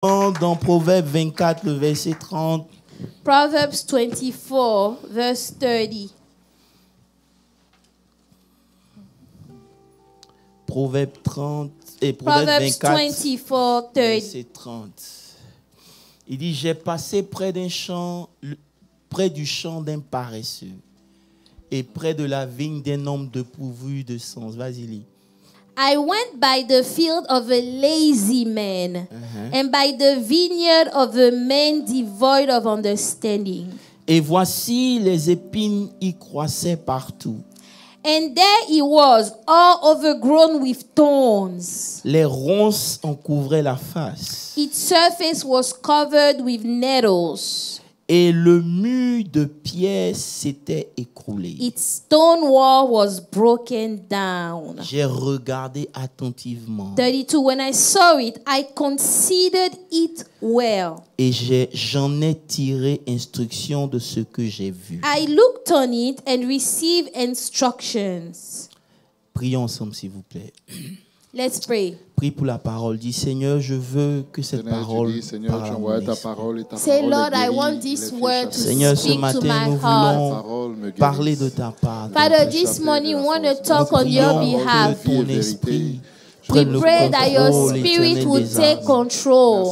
Dans Proverbes 24, le verset 30. Proverbs 24, verse 30. Proverbes 30 et Proverbs 24, 24, 30. verset 30. Il dit, j'ai passé près du champ d'un paresseux et près de la vigne d'un homme dépourvu de sens. Vas-y, lis. I went by the field of a lazy man, and by the vineyard of a man devoid of understanding. Et voici les épines y croissaient partout. And there he was, all overgrown with thorns. Les ronces en couvraient la face. Its surface was covered with nettles. Et le mur de pierre s'était écroulé. Its stone wall was broken down. J'ai regardé attentivement 32. When I saw it, I considered it well. et j'en ai tiré instruction de ce que j'ai vu. I looked on it and received instructions. Prions ensemble, s'il vous plaît. Let's pray. Prie pour la parole. Dis, Seigneur, je veux que cette parole parle à mon esprit. Say, Lord, I want this word to Seigneur, ce speak to matin, my nous heart. voulons parler de ta part. Father, this morning we want to talk on your Prions behalf. que ton esprit We prenne le pray that your contrôle spirit éternel will des take âmes. control.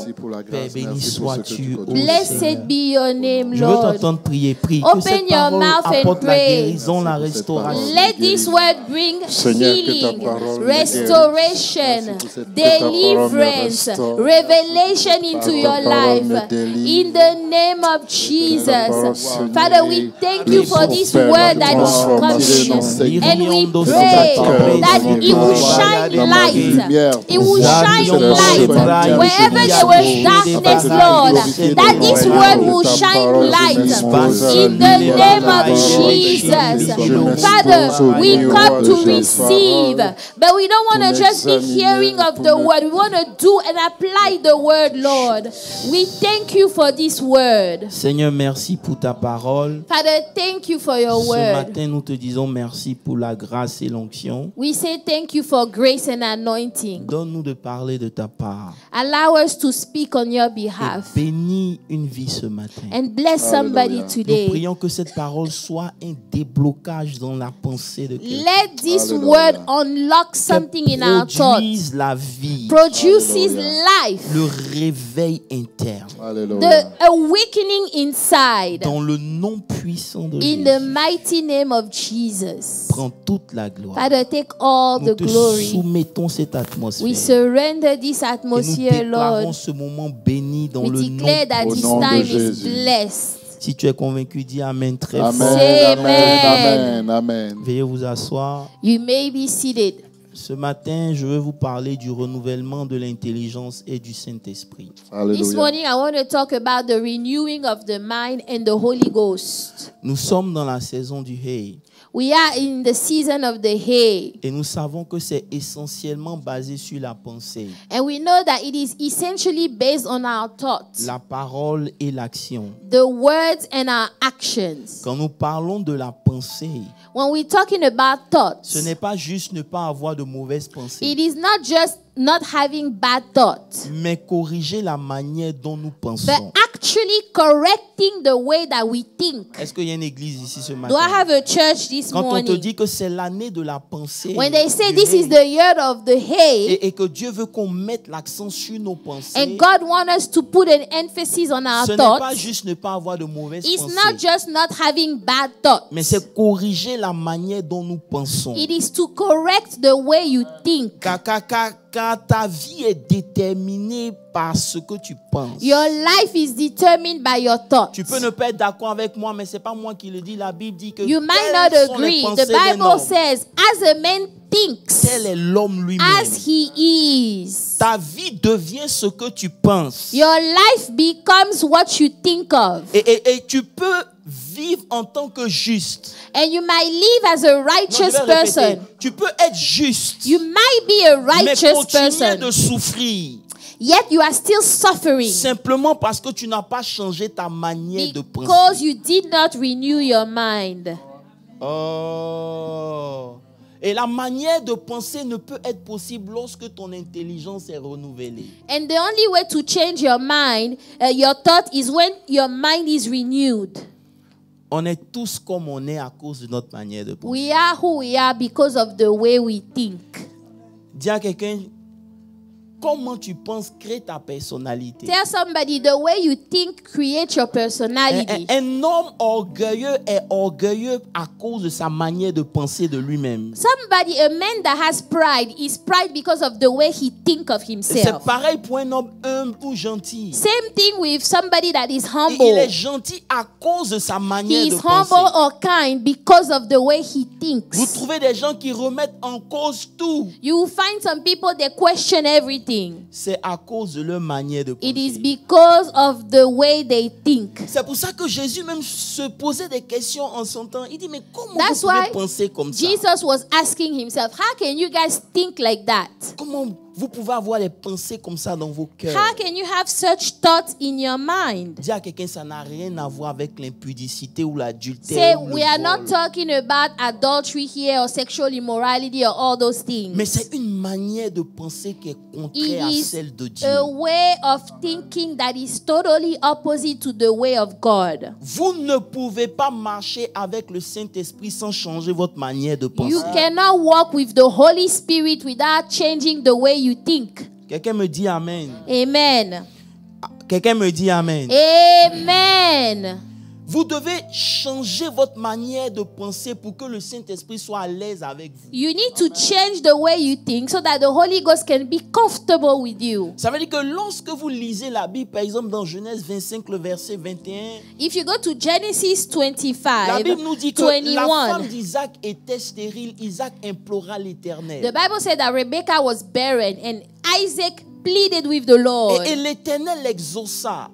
Père, béni sois-tu, ô Seigneur. Blessed be your name, Je veux Lord. t'entendre prier. Prie que Open cette your parole mouth and apporte la pray. guérison, la restauration. Let this word bring Seigneur, que ta healing, parole me restoration, Merci pour cette- que ta parole deliverance, me restaure. revelation into ta your parole life. me délivre. In the name of parole, Jesus. Seigneur, Father, we thank you for this word that is coming. And we pray that it will shine light. It will shine light wherever there was darkness, Lord. That this word will shine light in the name of Jesus. Father, we come to receive, but we don't want to just be hearing of the word. We want to do and apply the word, Lord. We thank you for this word. Seigneur, merci pour ta parole. Father, thank you for your Ce word. matin, nous te disons merci pour la grâce et l'onction. We say thank you for grace and anointing. Donne-nous de parler de ta part. Allow us to speak on your Et behalf bénis une vie ce matin. and bless somebody Hallelujah. Nous today. prions que cette parole soit un déblocage dans la pensée de quelqu'un. Let this Hallelujah. word unlock something in our thoughts. Produise la vie, Produces Hallelujah. life, le réveil interne. Alléluia. the awakening inside. Dans le nom puissant de In the Jésus, mighty name of Jesus. prends toute la gloire. Father, take all Nous the te glory. soumettons cette atmosphère. We surrender this Et nous atmosphere, déclarons Lord. ce moment béni dans We le declare nom. that Au this nom de time is Jésus. blessed. Si tu es convaincu, dis Amen très Amen, fort. Amen. amen, amen, amen. Veuillez vous asseoir. You may be seated. Ce matin, je veux vous parler du renouvellement de l'intelligence et du Saint-Esprit. This Alléluia. morning, I want to talk about the renewing of the mind and the Holy Ghost. Nous sommes dans la saison du Hey We are in the season of the hay, et nous savons que c'est essentiellement basé sur la pensée, and we know that it is essentially based on our thoughts, la parole et l'action. the words and our actions. Quand nous parlons de la pensée, When we're talking about ce thoughts, n'est pas juste ne pas avoir de mauvaises pensées, it is not just not having bad thoughts, mais corriger la manière dont nous but pensons. actually correcting the way that we think. Est-ce qu'il y a une église ici ce Do I matin? have a church this Quand on te morning? dit que c'est l'année de la pensée When they say du this is Hey, the year of the hay, et que Dieu veut qu'on mette l'accent sur nos pensées, and God wants us to put an emphasis on our ce n'est pas thoughts, juste ne pas avoir de mauvaises it's pensées, not just not having bad thoughts. mais c'est corriger la manière dont nous pensons. It is to correct the way you think. Car ta vie est déterminée par ce que tu penses. Your life is determined by your thoughts. Tu peux ne pas être d'accord avec moi, mais c'est pas moi qui le dis. La Bible dit que You might telles not sont les agree. pensées The d'un Bible homme. says, as a man thinks, Tel est l'homme lui-même. as he is. Ta vie devient ce que tu penses. Your life becomes what you think of. Et tu peux vivre en tant que juste. And you might live as a Non, je righteous vais répéter. person. Tu peux être juste, You might be a mais righteous continuer person, de souffrir. yet you are still suffering Simplement parce que tu n'as pas changé ta manière de penser. because you did not renew your mind. Oh. Et la manière de penser ne peut être possible lorsque ton intelligence est renouvelée. And the only way to change your mind, your thought, is when your mind is renewed. On est tous comme on est à cause de notre manière de penser. We are who we are because of the way we think. Dis à quelqu'un, comment tu penses crée ta personnalité. Tell somebody the way you think creates your personality. Un homme orgueilleux est orgueilleux à cause de sa manière de penser de lui-même. Somebody, a man that has pride, is pride because of the way he think of C'est himself. pareil pour un homme humble ou gentil. Same thing with somebody that is Il humble. est gentil à cause de sa manière He de is humble penser. or kind because of the way he Vous thinks. trouvez des gens qui remettent en cause tout. You will find some people that question everything. C'est à cause de leur manière de It is penser. because of the way they think. C'est pour ça que Jésus même se posait des questions en son temps. Il dit, mais comment That's vous pouvez why penser comme ça? Jesus was asking himself, how can you guys think like that? Comment vous pouvez avoir des pensées comme ça dans vos cœurs? How can you have such thoughts in your mind? Dis à quelqu'un, ça n'a rien à voir avec l'impudicité ou l'adultère. Say, ou le we are vol. not talking about adultery here or sexual immorality or all those things. Mais c'est une manière de penser qui est contraire à It is celle de Dieu. a way of thinking that is totally opposite to the way of God. Vous ne pouvez pas marcher avec le Saint-Esprit sans changer votre manière de penser. You cannot walk with the Holy Spirit without changing the way you think. Quelqu'un me dit Amen. Amen. Quelqu'un me dit Amen. Amen. Vous devez changer votre manière de penser pour que le Saint-Esprit soit à l'aise avec vous. You need to change the way you think so that the Holy Ghost can be comfortable with you. Ça veut dire que lorsque vous lisez la Bible, par exemple dans Genèse 25, le verset 21, If you go to Genesis la 25, Bible nous dit que la 21, femme d'Isaac était stérile. Isaac implora l'Éternel. the Bible said that Rebekah was barren and Isaac pleaded with the Lord. Et l'Éternel l'exauça.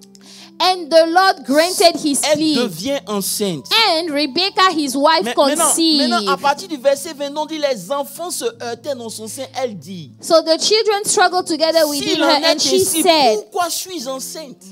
And the Lord granted his Elle plea. devient enceinte. And Rebekah, his wife, Mais conceived. maintenant, à partir du verset 20, on dit les enfants se heurtaient dans son sein. Elle dit, So the children struggled together within s'il her, en and est she ainsi, said, pourquoi suis-je enceinte?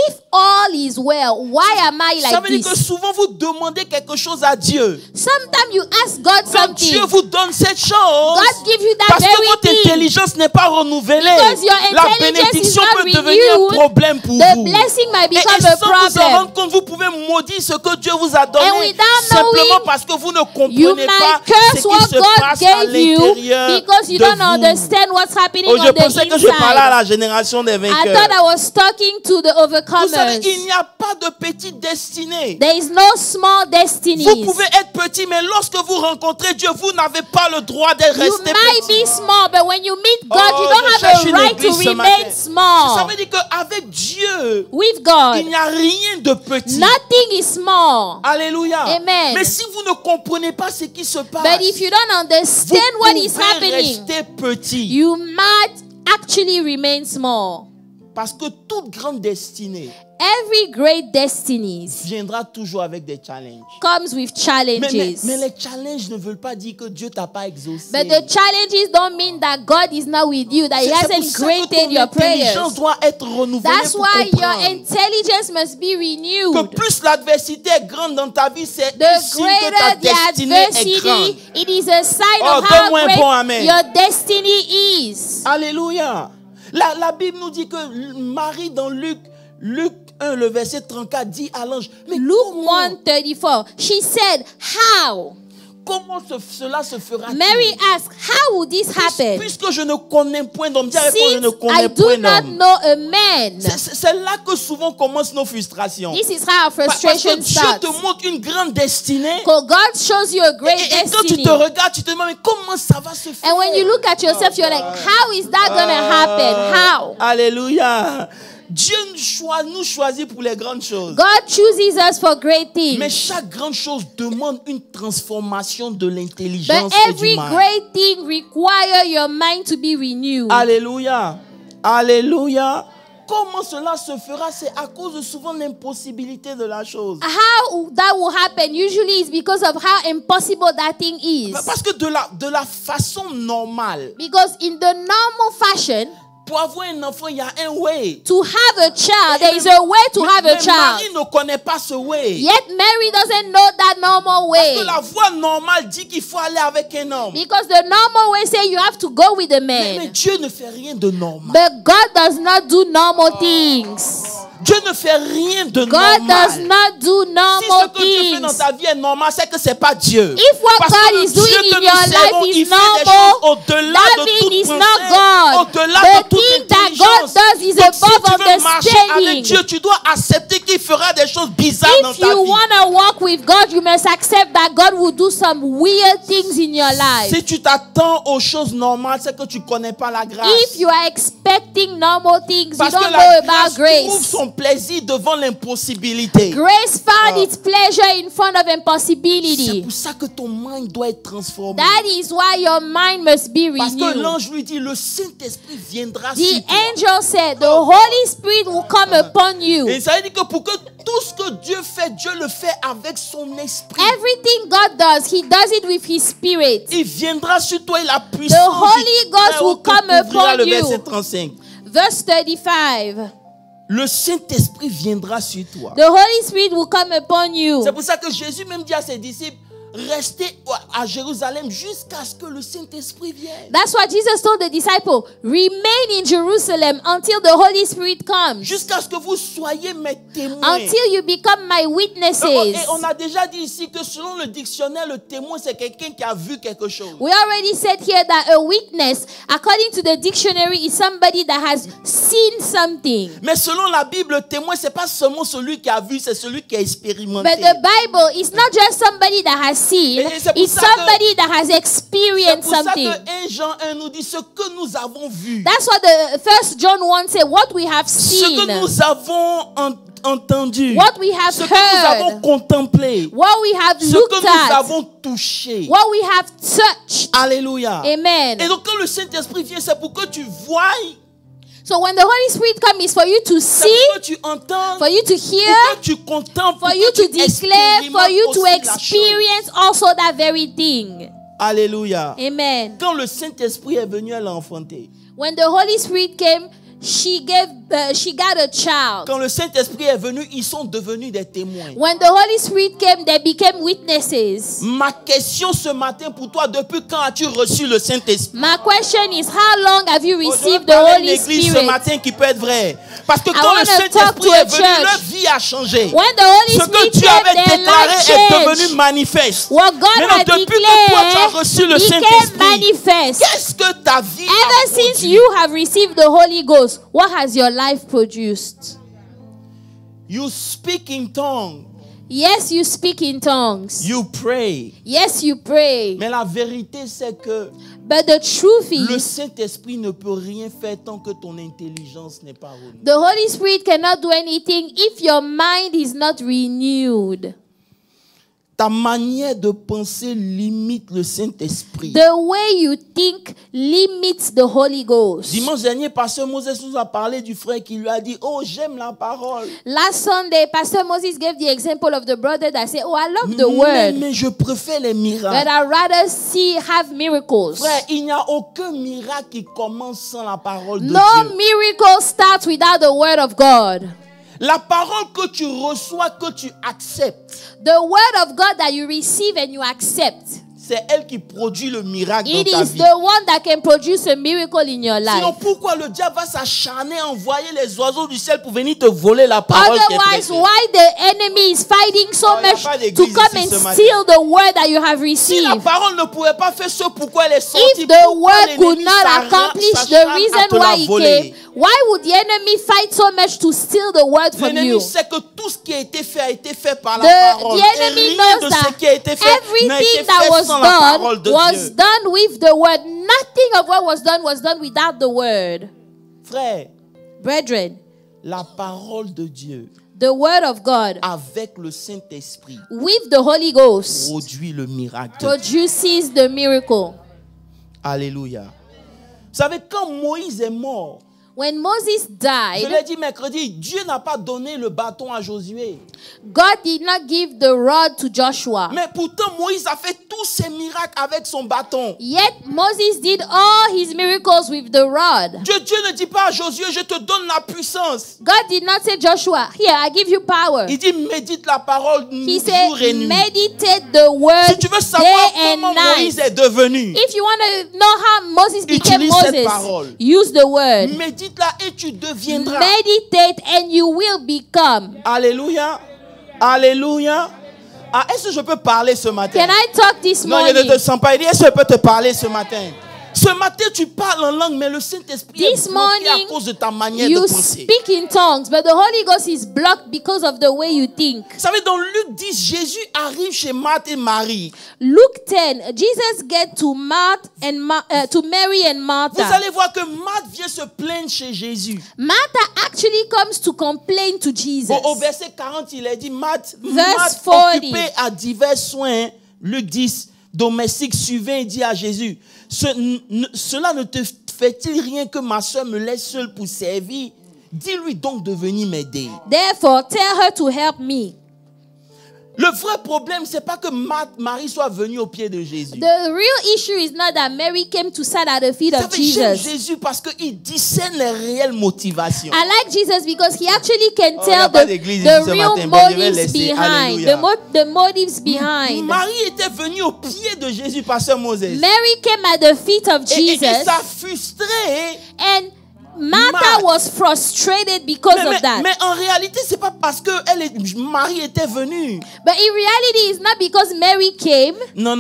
if all is well, why am I Ça like veut dire que this? souvent vous demandez quelque chose à Dieu. Sometimes you ask God Quand Dieu something. vous donne cette chose, God gives you that parce que very votre thing. intelligence n'est pas renouvelée, Because your la intelligence bénédiction is not peut devenir un renewed, problème pour The vous. blessing might Et become a sans vous en problem. rendre compte, vous pouvez maudire ce que Dieu vous a And donné without simplement knowing, parce que vous ne You comprenez pas might curse ce what qui se God passe à gave you l'intérieur because you de don't vous. understand what's happening Oh, je on the pensais que je parlais à inside. la génération des I vainqueurs. thought I was talking to the Vous savez, overcomers. il n'y a pas de petite destinée. There is no small Vous destinies. pouvez être petit, mais lorsque vous rencontrez Dieu, vous n'avez pas le droit d'être You resté might petit. be small, but when you meet God, Oh, you don't je have cherche a une right to église ce remain matin. Ça small. veut dire qu'avec Dieu, With il God, n'y a rien de petit. nothing is small. Alléluia. Amen. Mais si vous ne comprenez pas ce qui se passe, But if you don't vous understand what is pouvez happening, rester petit. you might actually remain small. Parce que toute grande destinée Every great destiny viendra toujours avec des challenges. comes with challenges. Mais les challenges ne veulent pas dire que Dieu t'a pas exaucé. But the challenges don't mean that God is not with you, that He C'est pour hasn't ça que granted ton your prayers. intelligence doit être renouvelée That's pour why your comprendre intelligence must be que renewed. plus l'adversité est grande dans ta vie, c'est The un signe que ta greater the destinée est grande. adversity, it is a sign Oh, of how donne-moi un great bon amen. your destiny is. Alléluia. La Bible nous dit que Marie dans Luc 1, le verset 34 dit à l'ange, mais Luke comment, 1:34, she said, how? cela se fera-t-il? Mary asked, how would this happen? Puisque je ne connais point d'homme. Dis avec moi, je ne Since I connais do point not d'homme. know a man. C'est là que souvent commencent nos frustrations. This is how our Parce que frustration Dieu starts. te montre une grande destinée. Because God shows you a great Et quand tu destiny. te regardes, tu te demandes, mais comment ça va se faire? And when you look at yourself, you're like, how is that going to happen? How? Alléluia. Dieu nous choisit pour les grandes choses. God chooses us for great Mais things. chaque grande chose demande une transformation de But l'intelligence et du every mind. great thing requires your mind to be renewed. Alléluia. Alléluia. Comment cela se fera? C'est à cause de souvent l'impossibilité de la chose. How that will happen usually is because of how impossible that thing is. Parce que de la façon normale, Because in the normal fashion, Pour avoir un enfant, il y a un way. To have a child, there is a way to have a Mais child. Marie ne connaît pas ce way. Yet Mary doesn't know that normal Parce way. que la voie normale dit qu'il faut aller avec un homme. Because the normal way say you have to go with a Mais man. Dieu ne fait rien de normal. But God does not do normal things. Dieu ne fait rien de God normal. does not do Si ce normal que Dieu fait dans things. ta vie est normal, c'est que c'est pas Dieu. If what Parce God que le is doing Dieu que in nous your servons, life il is fait des choses normal, au-delà that de means toute it's not pensée, God. au-delà The de toute thing that intelligence. God does is Donc, si above tu veux understanding. marcher avec Dieu, tu dois accepter qu'il fera des choses bizarres dans If ta you vie. want to walk with God, you must accept that God will do some weird things in your life. Si tu t'attends aux choses normales, c'est que tu connais pas la grâce. If you are expecting normal things, you Parce que don't know la about grâce trouve grace. son plaisir devant l'impossibilité. Grace found its pleasure in front of C'est impossibility. pour ça que ton mind doit être transformé. That is why your mind must be Parce que renewed. l'ange lui dit, le Saint-Esprit viendra The sur toi. angel said, the Holy Spirit will come upon you. Et ça veut dire que pour que tout ce que Dieu fait, Dieu le fait avec son esprit. Everything God does, He does it with His Spirit. Il viendra sur toi et la puissance. The Holy Ghost will come upon le you. verset 35. Verse 35. Le Saint-Esprit viendra sur toi. The Holy Spirit will come upon you. C'est pour ça que Jésus même dit à ses disciples, restez à Jérusalem jusqu'à ce que le Saint-Esprit vienne. That's what Jesus told the disciples. Remain in Jerusalem until the Holy Spirit comes. Jusqu'à ce que vous soyez mes témoins. Until you become my witnesses. Et on a déjà dit ici que selon le dictionnaire, le témoin, c'est quelqu'un qui a vu quelque chose. We already said here that a witness, according to the dictionary, is somebody that has seen something. Mais selon la Bible, le témoin, c'est pas seulement celui qui a vu, c'est celui qui a expérimenté. But the Bible is not just somebody that has seen, Et c'est pour it's ça que- somebody that has C'est experienced pour ça something. que 1 Jean 1 nous dit ce que nous avons vu. That's what the First John 1 said, what we have Ce seen, que nous avons entendu. what we have Ce que nous avons heard, contemplé. what we have Ce que looked nous at, avons touché. what we have touched. Alléluia. Amen. Et donc quand le Saint-Esprit vient, c'est pour que tu voies, So when the Holy Spirit comes, it's for you to c'est see, pour que tu entends, for you to pour hear, que tu contemples, for pour you que to tu declare, for you to expérimentes aussi la chose. experience also that very thing. Alléluia. Amen. Quand le Saint-Esprit est venu, elle a enfanté. When the Holy Spirit came, she got a child. Quand le Saint-Esprit est venu, ils sont devenus des témoins. When the Holy Spirit came, they became witnesses. Ma question ce matin pour toi, depuis quand as-tu reçu le Saint-Esprit? My question is, how long have you On received doit the parler à Holy l'église ce Spirit? matin qui peut être vrai. Parce que I quand le wanna talk Saint-Esprit to a est venu, church. leur vie a changé. When the Holy Ce que Spirit Dieu came, avait their déclaré life est changed. devenu manifeste. What God Maintenant, had depuis que toi tu as reçu le declared became Saint-Esprit, manifest. qu'est-ce que ta vie Ever a since produit? you have received the Holy Ghost, what has your life produced? You speak in tongues. Yes, you speak in tongues. You pray. Yes, you pray. Mais la vérité, c'est que But the truth le is, Saint-Esprit ne peut rien faire tant que ton intelligence n'est pas renouvelée. the Holy Spirit cannot do anything if your mind is not renewed. Ta manière de penser limite le Saint-Esprit. The way you think limits the Holy Ghost. Dimanche dernier, Pasteur Moses nous a parlé du frère qui lui a dit, oh, j'aime la parole. Last Sunday, Pastor Moses gave the example of the brother that said, oh, I love the word, Mais je préfère les but miracles. I rather have miracles. Frère, il n'y a aucun miracle qui commence sans la parole de No Dieu. miracle starts without the word of God. La parole que tu reçois, que tu acceptes, The word of God that you receive and you accept, c'est elle qui produit le miracle it dans ta is vie. the one that can produce a miracle in your Sinon, life. pourquoi le diable va s'acharner à envoyer les oiseaux du ciel pour venir te voler la parole qui est Otherwise, prêchée? why the enemy is fighting so Oh, y a much pas to d'église come ici and ce matin. steal the word that you have Si la received? parole ne pouvait pas faire ce pourquoi elle est sortie, If the pourquoi word could l'ennemi not accomplish the s'acharne à reason te la why it voler? came, why would the enemy fight so much to steal the word from L'ennemi you? sait que tout ce qui a été fait par la The parole. Et enemy rien knows de ce that qui a été fait n'a été everything that fait was sans la parole de done was Dieu. done with the word. Nothing of what was done without the word. Frère, Brethren, la parole de Dieu the word of God avec le Saint-Esprit with the Holy Ghost produit le miracle. produces the miracle. Alléluia. Vous savez, quand Moïse est mort, When Moses Je l'ai died, dit mercredi, Dieu n'a pas donné le bâton à Josué. God did not give the rod to Joshua. Mais pourtant, Moïse a fait tous ses miracles avec son bâton. Yet Moses did all his miracles with the rod. Dieu ne dit pas à Josué, je te donne la puissance. God did not say, Joshua, here, I give you power. Il dit, médite la parole He jour et said, nuit. meditate the word Si tu veux savoir day and comment Moïse night. est devenu, If you want to know how Moses became Utilise cette Moses, parole. use the word. médite-la et tu deviendras. Meditate and you will become. Alléluia. Alléluia. Ah, est-ce que je peux parler ce matin? Can I talk this Non, je ne morning? te sens pas. Il dit, est-ce que je peux te parler ce matin? Ce matin, tu parles en langue, mais le Saint-Esprit est This bloqué à morning, cause de ta manière you de penser. speak in tongues, but the Holy Ghost is blocked because of the way you think. Vous savez, dans Luc 10, Jésus arrive chez Marthe et Marie. Luke 10, Jesus get to to Mary and Vous Martha. allez voir que Marthe vient se plaindre chez Jésus. Martha actually comes to complain to Jesus. Au verset 40, il est dit, Marthe, Verse 40. occupée à divers soins, Luc 10, domestique, survint et dit à Jésus, cela ne te fait-il rien que ma soeur me laisse seule pour servir? Dis-lui donc de venir m'aider. Therefore, tell her to help me. Le vrai problème, c'est pas que Marie soit venue au pied de Jésus. The real issue is not that Mary came to sit at the feet of J'aime Jesus. Jésus parce qu'il discerne les réelles motivations. I like Jesus because he actually can Oh, y a tell pas d'église the ici ce real matin. Bon, je vais motives laisser. behind. Alléluia. The motives behind. Marie était venue au pied de Jésus, pasteur Moses. Mary came at the feet of Et Jesus, ça frustrait. and Martha was frustrated because of that. Mais en réalité, c'est pas parce que Marie était venue. But in reality, it's not because Mary came. Non.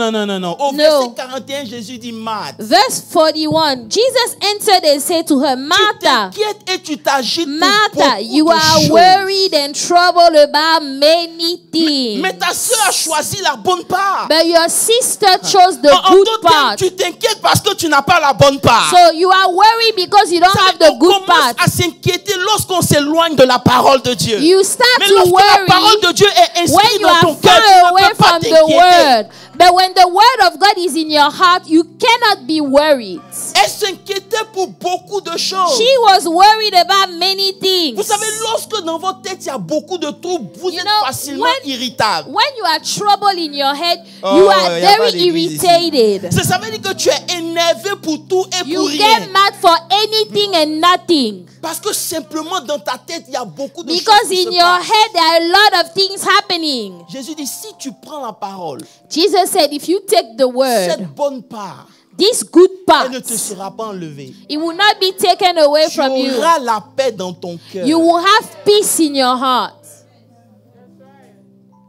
Au verset 41, Jésus dit Marthe. Verse 41, Jesus answered and said to her, Martha, Tu t'inquiètes et tu t'agites pour Martha, beaucoup you de are choses. worried and troubled about many things. Mais ta sœur a choisi la bonne part. But your sister chose the En good d'autres termes, part. tu t'inquiètes parce que tu n'as pas la bonne part. So you are worried because you don't have the On good commence part. à s'inquiéter lorsqu'on s'éloigne de la parole de Dieu. You start Mais to lorsque la parole worry de Dieu est inscrite when you dans are ton cœur, far tu away ne peux pas from the t'inquiéter. word. But when the word of God is in your heart, you cannot be worried. Elle s'inquiétait pour beaucoup de choses. She was worried about many things. Vous savez, lorsque dans votre tête, il y a beaucoup de troubles, vous You êtes know, facilement irritable. When you are troubled in your head, Oh, you are y a pas very d'église ici. irritated. Ça veut dire que tu es énervé pour tout et You pour get rien. mad for anything and nothing. Parce que simplement dans ta tête, il y a beaucoup de Because choses qui in se your passent. head, there are a lot of things happening. Jésus dit, si tu prends la parole, Jesus said, if you take the word, cette bonne part, this good elle ne part, te sera pas enlevée. it will not be taken away Tu from you. auras la paix dans ton cœur. You will have peace in your heart.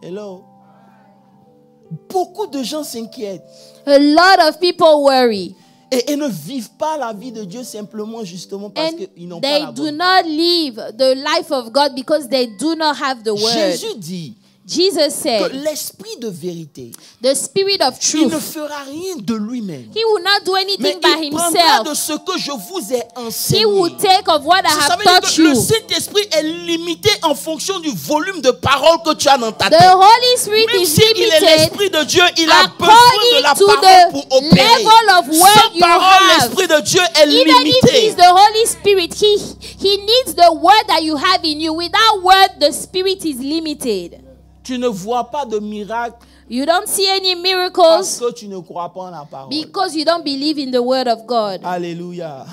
Hello. Beaucoup de gens s'inquiètent A lot of people worry. et ne vivent pas la vie de Dieu simplement justement parce And qu'ils n'ont pas they la do bonne not live the life of God because they do not have the word. Jésus dit Jesus que said, l'esprit de vérité, the spirit of il ne truth, fera rien de lui-même. he will not do Mais anything by il prendra de himself. ce que je vous ai He enseigné. will take of what I Ça have veut dire taught que le you. Saint-Esprit est limité en fonction du volume de paroles que tu as dans ta The tête. Holy Spirit Même is s'il est limited l'Esprit de Dieu, il a besoin de la according to parole pour the opérer. level of word Sans you parole, have. l'Esprit de Dieu est Even if limité. it's the Holy Spirit, he needs the word that you have in you. Without word, the Spirit is limited. Tu ne vois pas de miracle You don't see any parce miracles que tu ne crois pas en la parole. because you don't believe in the word of God. Alléluia.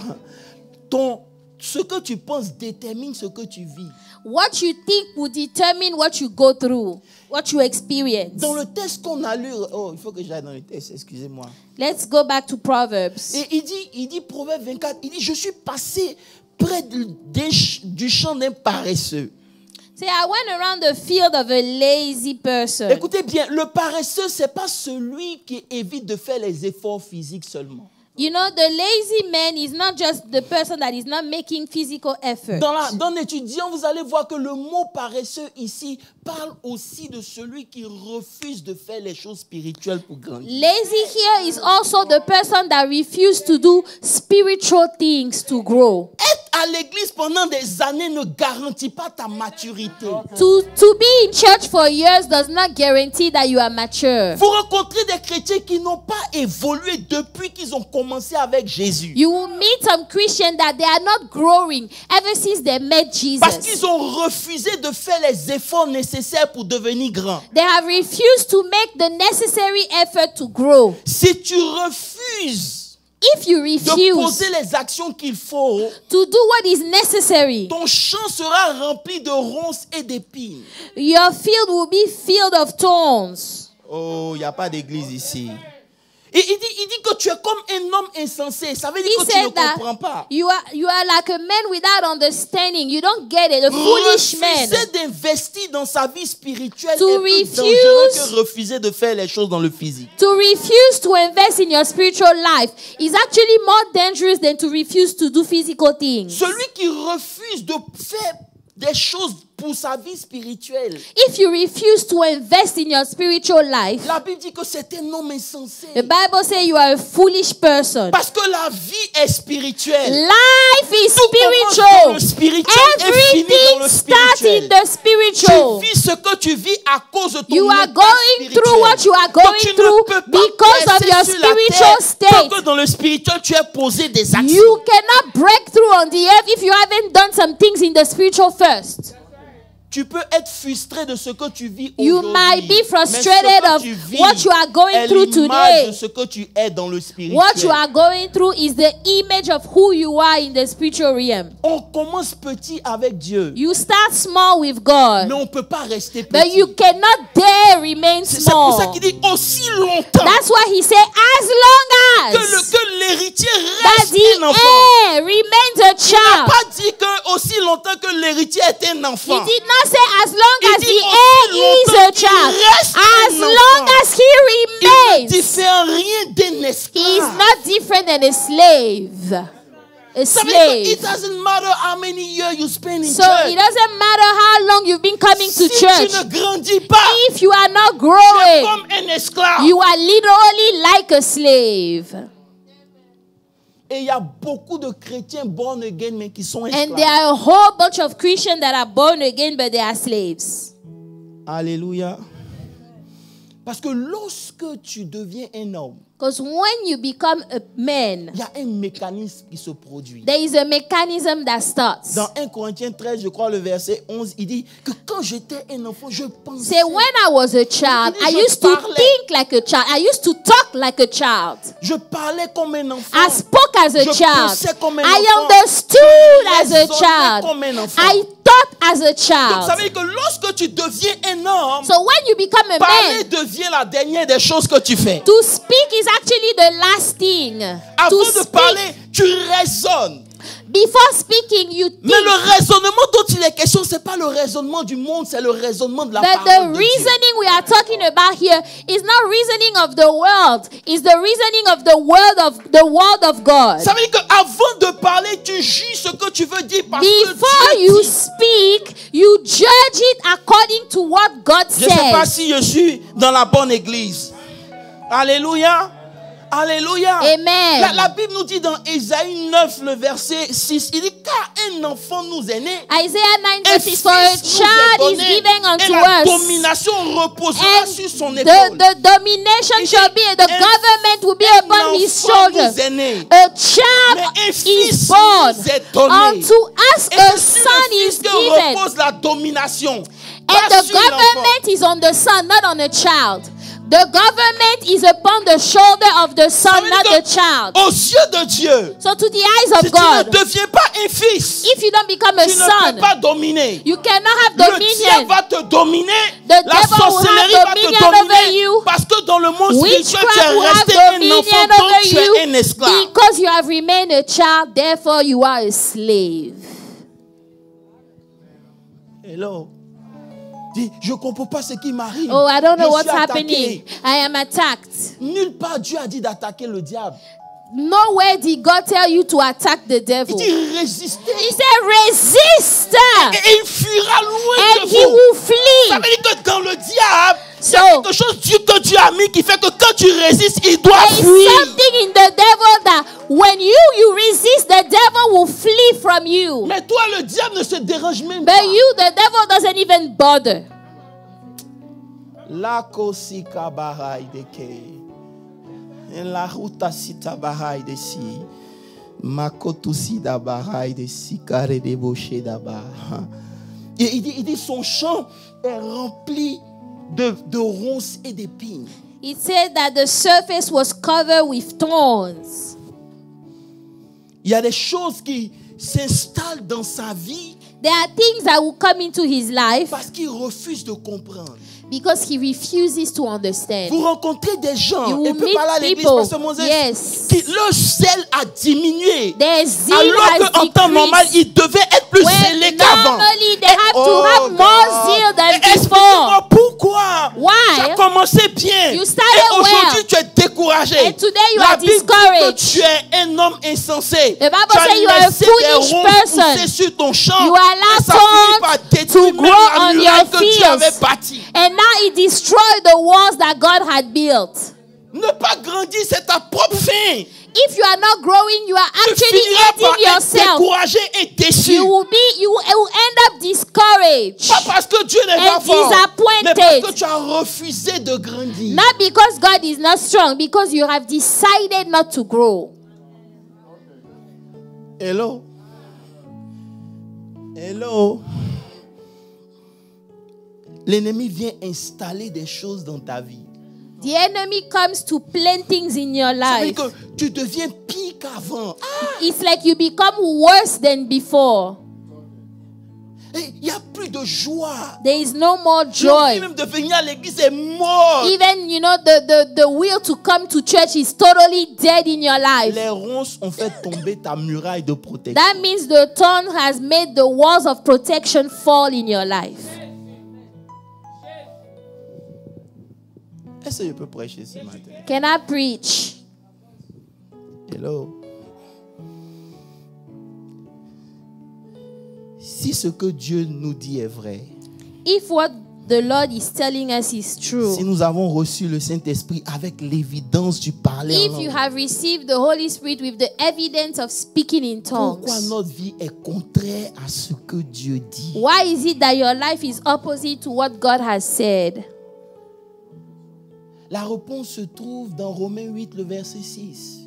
Ce que tu penses détermine ce que tu vis. What you think will determine what you go through, what you experience. Dans le texte qu'on a lu, il faut que j'aille dans le texte, excusez-moi. Let's go back to Proverbs. Et il dit Proverbe 24, il dit, je suis passé près du champ d'un paresseux. Say, I went around the field of a lazy person. Écoutez bien, le paresseux, c'est pas celui qui évite de faire les efforts physiques seulement. You know, the lazy man is not just the person that is not making physical effort. Dans l'étudiant, vous allez voir que le mot paresseux ici parle aussi de celui qui refuse de faire les choses spirituelles pour grandir. Lazy here is also the person that refuses to do spiritual things to grow. Être à l'église pendant des années ne garantit pas ta maturité. To be in church for years does not guarantee that you are mature. Vous rencontrez des chrétiens qui n'ont pas évolué depuis qu'ils ont commencé avec Jésus. You will meet some Christians that they are not growing ever since they met Jesus. Parce qu'ils ont refusé de faire les efforts nécessaires pour devenir grands. They have refused to make the necessary effort to grow. Si tu refuses If you de refuse poser les actions qu'il faut, to do what is necessary, ton champ sera rempli de ronces et d'épines. your field will be filled of thorns. Oh, il n'y a pas d'église ici. Il dit que tu es comme un homme insensé. Ça veut dire He que tu ne said that comprends pas. you are like a man without understanding. You don't get it. A foolish man. Refuser d'investir dans sa vie spirituelle To est plus refuse- dangereux que refuser de faire les choses dans le physique. To refuse to invest in your spiritual life is actually more dangerous than to refuse to do physical things. Celui qui refuse de faire des choses pour sa vie spirituelle, If you refuse to invest in your spiritual life, la Bible dit que c'est un homme insensé. the Bible says you are a foolish person. Parce que la vie est spirituelle. Life is Tout commence dans spiritual. le spirituel et finit dans Everything le starts spirituel. in the spiritual. Tu vis ce que tu vis à cause de ton You are état going spirituel. through what you are Donc, going tu ne through peux pas because of percer your sur la spiritual terre state. tant que dans le spirituel tu as posé des actions. You cannot break through on the earth if you haven't done some things in the spiritual first. Tu peux être frustré de ce que tu vis You aujourd'hui. might be mais frustrated ce que of tu vis what you are going est through l'image today. de ce que tu es dans le spirituel. What you are going through is the image of who you are in the spiritual realm. On commence petit avec Dieu, You start small with God, mais on ne peut pas rester but petit. you cannot dare remain C'est pour ça small. qu'il dit aussi longtemps That's why he said, as long as que l'héritier that reste the un enfant. heir remains a Il n'a child. pas dit que aussi longtemps que l'héritier est un He enfant. did not say as long Il as dit the aussi heir is longtemps a qu'il child. reste As un long enfant. as he Il ne remains, diffère rien d'un he is esclave. not different than a slave. A Ça veut dire que it slave. doesn't matter how many years you spend in So church. it doesn't matter how long you've been coming to Si tu church. ne grandis pas, If you are not tu es growing, comme un esclave. you are literally like a slave. Et il y a beaucoup de chrétiens born again mais qui sont And esclaves. there are a whole bunch of Christians that are born again, but they are slaves. Alléluia. Parce que lorsque tu deviens un homme, Because when you become a man, il y a un mécanisme qui se produit. there is a mechanism that starts. Dans 1 Corinthiens 13, je crois le verset 11, il dit que quand j'étais un enfant, je pensais. Say, when I was a child, I used to think like a child. I used to talk like a child. Je parlais comme un enfant. I spoke as a Je child. pensais comme un I enfant. understood as a raisonnais child. comme un enfant. I thought as a Donc ça veut child. dire que lorsque tu deviens un homme, So when you become a parler man, devient la dernière des choses que tu fais. to speak is actually the last thing. Avant To de speak, parler, tu raisonnes. before speaking, you Mais think. le raisonnement dont il est question, c'est pas le raisonnement du monde, c'est le raisonnement de la But parole the de Dieu. reasoning we are talking about here is not reasoning of the world. It's the reasoning of the word of God. Ça veut dire qu'avant de parler, tu juges ce que tu veux dire parce Before que Dieu you dit. speak, you judge it according to what God Je ne sais pas says. si je suis dans la bonne église. Alléluia. Alléluia. Amen. La Bible nous dit dans Ésaïe 9, le verset 6, il dit car un enfant nous est né, Isaiah 9 un verses, fils for a nous est child is donné, given et unto la us. domination reposera And sur son épaule. the domination Il shall dit, be, the un- government will be Un upon his enfant nous shoulders. est né, A mais child un is fils born. nous est donné. Unto us Et a c'est sur son le is fils que given. repose la domination. And Pas the sur l'enfant. government is on the son, not on the child. The government is upon the shoulder of the Ça son, veut not dire the child. Aux yeux de Dieu, So to the eyes si of tu ne God, deviens pas un fils, if you don't become a tu ne son, peux pas dominer. you cannot have Le diable dominion. va te dominer. The La devil will sorcellerie have va te dominion over dominer. you. Parce que dans le monde spirituel, tu Witchcraft es will have resté un dominion enfant, donc over tu es un you esclave. because you have remained a child, therefore you are a slave. Hello. Dis, je ne comprends pas ce qui m'arrive. Oh, I don't know Je what's suis attaqué. happening. I am attacked. Nulle part Dieu a dit d'attaquer le diable. Nowhere did God tell you to attack the Il devil. dit résister. He said, resist. Et il fuira loin And then he will flee. Ça veut dire que dans le diable, il y So, a quelque chose que Dieu a mis qui fait que quand tu résistes, il doit there is fuir. something in the devil that when you resist, the devil will flee from you. Mais toi, le diable ne se dérange même But pas. you, the devil doesn't even bother. La kosika barai de ke. En la ruta sita barai de si. Makotu sida barai de si kare de boche d'aba. Et il dit son champ est rempli de ronces et d'épines. It said that the surface was covered with thorns. Il y a des choses qui s'installent dans sa vie There are things that will come into his life parce qu'il refuse de comprendre. because he refuses to understand. Vous rencontrez des gens, You et will peut meet parler à l'église, people, Pasteur Moses, yes. qui leur zèle a diminué. Their zeal Alors has qu'en temps normal, decreased. ils devaient être plus When zélés qu'avant. normally they have to Oh, have more God. zeal than Explique-moi before. pourquoi. Why? Ça a commencé bien. You started Et aujourd'hui, well. tu es découragé. And today you La are Bible dit discouraged. que tu es un homme insensé. The Bible Tu as says you are a laissé foolish des ronces person. pousser sur ton champ. You allow Et ça finit par thorns détruire to même grow la on muraille your que Dieu fields. avait bâtie. And now it destroyed the walls that God had built. Ne pas grandir, c'est ta propre fin. If you are not growing, you are Tu actually finiras par ending être yourself. découragé et déçu. You will end up discouraged. Pas parce que Dieu n'est pas And fort, mais parce disappointed. que tu as refusé de grandir. Not because God is not strong, because you have decided not to grow. Hello? Hello? L'ennemi vient installer des choses dans ta vie. The enemy comes to plant things in your Ça veut dire life. que tu deviens pire qu'avant. It's like you become worse than before. Et il n'y a plus de joie. There is no more L'envie joy. même de venir à l'église est mort. Even, the will to come to church is totally dead in your life. Les ronces ont fait tomber ta muraille de protection. That means the thorn has made the walls of protection fall in your life. Est-ce que je peux prêcher ce matin? Can I preach? Hello? Si ce que Dieu nous dit est vrai, If what the Lord is telling us is true, si nous avons reçu le Saint-Esprit avec l'évidence du parler en if you langue, have received the Holy Spirit with the evidence of speaking in pourquoi tongues, notre vie est contraire à ce que Dieu dit? why is it that your life is opposite to what God has said? La réponse se trouve dans Romains 8, le verset 6.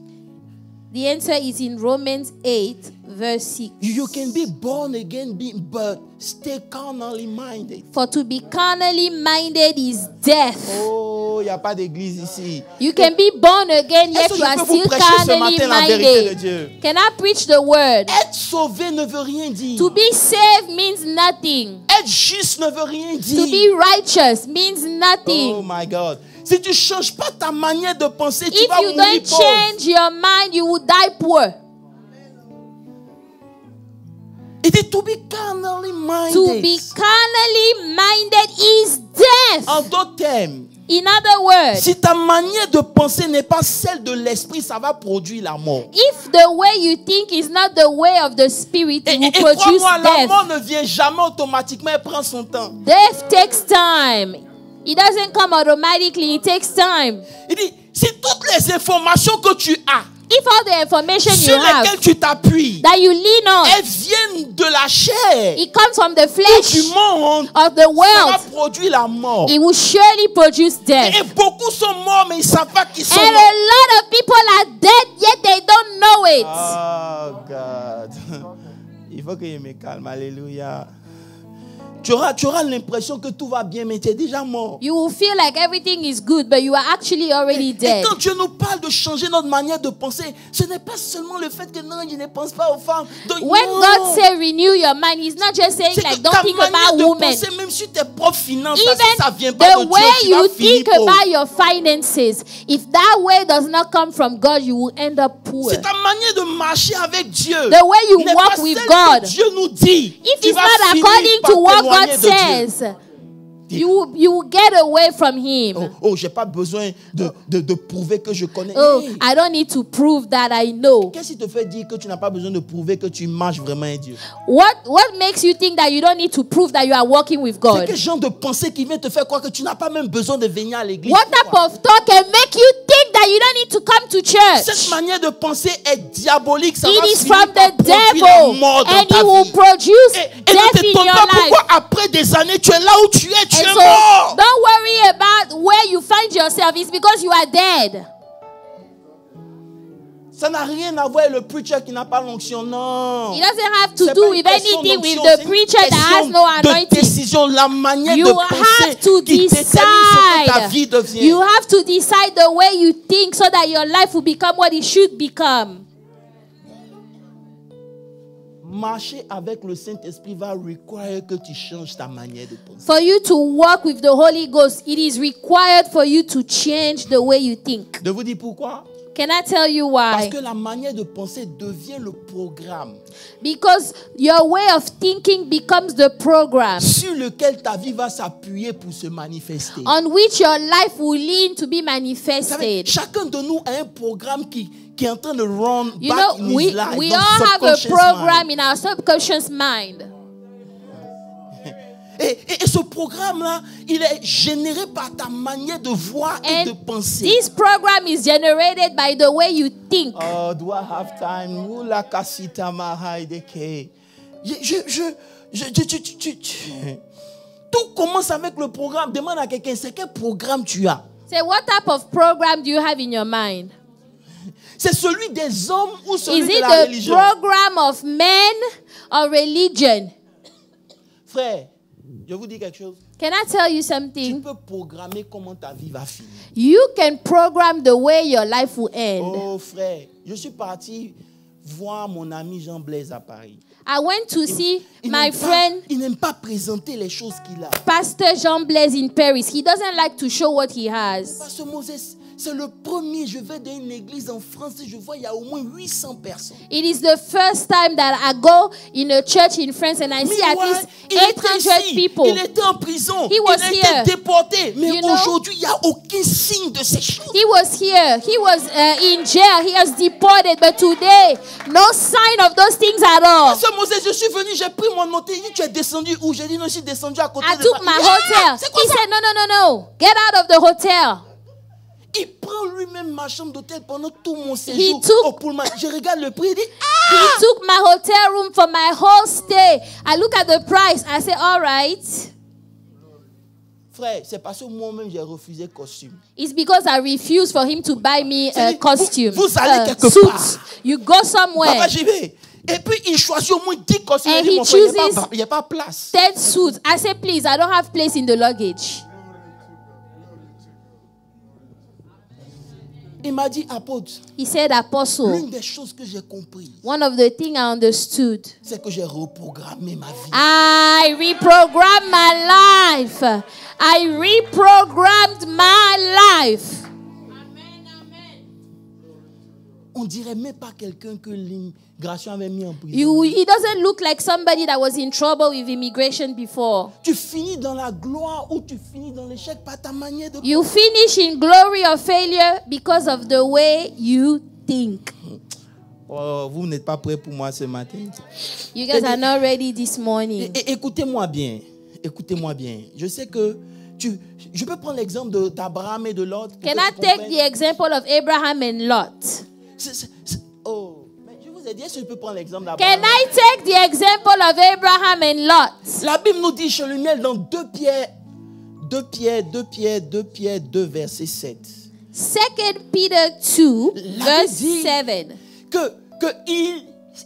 The answer is in Romans 8, verse 6. You can be born again, but stay carnally minded. For to be carnally minded is death. Oh, il n'y a pas d'église ici. You can be born again, yet Est-ce que you je are peux vous still prêcher ce carnally matin la vérité de minded. Dieu? Can I preach the word? Être sauvé ne veut rien dire. To be saved means nothing. Être juste ne veut rien To dire. be righteous means nothing. Oh my God. Si tu ne changes pas ta manière de penser, tu If vas you mourir don't pauvre. change your mind, you will die poor. Il dit to be carnally minded. To be carnally minded is death. En d'autres termes, In other words, si ta manière de penser n'est pas celle de l'esprit, ça va produire la mort. if the way you think is not the way of the Spirit, it will Et produce crois-moi, la mort death. ne vient jamais automatiquement, elle prend son temps. Death takes time. It doesn't come automatically. It takes time. Il dit, si toutes les informations que tu as, If all the information you sur lesquelles have tu t'appuies, that you lean on, elles viennent de la chair, it comes from the ou flesh du monde, of the ça va world, produire la mort. it will surely produce death. Et beaucoup sont morts, mais ils ne savent pas qu'ils sont And a morts. lot of people are dead, yet they don't know it. Oh God. Il faut que je me calme. Alléluia. Tu auras l'impression que tout va bien, mais tu es déjà mort. You will feel like everything is good, but you are actually already Et dead. quand Dieu nous parle de changer notre manière de penser, ce n'est pas seulement le fait que non, je ne pense pas aux femmes. Donc, When non. God says renew your mind, He's not just saying C'est like que don't ta think manière about de women. penser, même sur tes propres finances, là, si ça vient Even pas the de Dieu, way tu vas you finir think pauvre. about your finances, if that way does not come from God, you will end up poor. C'est ta manière de marcher avec Dieu. The way you n'est walk pas with celle God. que Dieu nous dit. If Tu it's vas not finir according par to what t'éloigner God de Dieu. says, You will get away from him. Oh, j'ai pas besoin de prouver que je connais. Oh, I don't need to prove that I know. Qu'est-ce qui te fait dire que tu n'as pas besoin de prouver que tu marches vraiment avec Dieu? What makes you think that you don't need to prove that you are walking with C'est God? quel genre de pensée qui vient te faire croire que tu n'as pas même besoin de venir à l'église? What type of thought can make you think that you don't need to come to Cette church? manière de penser est diabolique. Ça va It is finir from par the produire la devil, mort dans and ta he will vie. produce Et ne death in t'étonne your pas life. pourquoi après des années tu es là où tu es, tu And es so, mort. don't worry about where you find yourself. It's because you are dead. Ça n'a rien à voir avec le preacher qui n'a pas l'onction, non. It doesn't have to C'est do pas une with question anything with d'onction, the c'est une preacher that has question no de anointing. décision, la manière You de penser have to qui détermine ce que ta vie decide. devient. You have to decide the way you think so that your life will become what it should become. Marcher avec le Saint-Esprit va require que tu changes ta manière de penser. For you to walk with the Holy Ghost, it is required for you to change the way you think. De vous dire pourquoi? Can I tell you Parce why? que la manière de penser devient le programme Because your way of thinking becomes the program sur lequel ta vie va s'appuyer pour se manifester. on which your life will lean to be Vous savez, manifested. chacun de nous a un programme qui est en train de run You back know, in we his life. all dans have a subconscious program mind. in our subconscious mind. Et ce programme-là, il est généré par ta manière de voir et de And penser. this program is generated by the way you think. Oh, do I have time? Oula, kasita mahaideke. Tout commence avec le programme. Demande à quelqu'un, c'est quel programme tu as? Say, what type of program do you have in your mind? C'est celui des hommes ou celui Is de it la the religion? program of men or religion? Frère, je vous dis quelque chose. Can I tell you Tu something? peux programmer comment ta vie va finir. You can program the way your life will end. Oh frère, je suis parti voir mon ami Jean Blaise à Paris. I went to see Il my n'aime pas- friend il n'aime pas présenter les choses qu'il a. Pastor Jean Blaise in Paris. He doesn't like to show what he has. Pasteur Moses, c'est le premier. Je vais dans une église en France et je vois il y a au moins 800 personnes. It is the first time that I go in a church in France and I see at Meanwhile, least il était 800 ici, people. il était en prison, He was il a here. été déporté. Mais You know? aujourd'hui, il n'y a aucun signe de ces choses. He was here. He was in jail. He was deported. But today, no sign of those things at all. Pasteur Moses, je suis venu, j'ai pris mon hôtel. Il dit, tu es descendu où? J'ai dit, non, je suis descendu à côté I de took ça. my Il dit, ah, hotel. c'est quoi He ça? said, no. Get out of the hotel. Il prend lui-même ma chambre d'hôtel pendant tout mon séjour took- au Pullman. Je regarde le prix, il dit, He took my hotel room for my whole stay. I look at the price. I say, all right. frère, c'est parce que moi-même j'ai refusé costume. It's because I refused for him to buy me a C'est-à-dire, costume. vous allez quelque suit. part. You go somewhere. Papa, j'y vais. Et puis il choisit au moins 10 costumes. And Il dit, he mon frère, chooses- il n'y a pas place. 10 suits. I say, please, I don't have place in the luggage. Il m'a dit, apôtre, He said, Apostle, l'une des choses que j'ai compris, one of the things I understood, c'est que j'ai reprogrammé ma vie. I reprogrammed my life. I reprogrammed my life. On dirait même pas quelqu'un que l'immigration avait mis en prison. He doesn't look like somebody that was in trouble with immigration before. Tu finis dans la gloire ou tu finis dans l'échec par ta manière de You finish in glory or failure because of the way you think. Oh, vous n'êtes pas prêts pour moi ce matin. You guys are not ready this morning. Et écoutez-moi bien. Écoutez-moi bien. Je sais que je peux prendre l'exemple d'Abraham et de Lot. Can I take the example of Abraham and Lot? Oh, mais je vous ai dit, est-ce que je peux prendre l'exemple Can d'Abraham? I take the example of Abraham and Lot? La Bible nous dit chez le miel dans 2 Pierre 2, verset 7. 2 Peter 2, La verse Bible dit 7.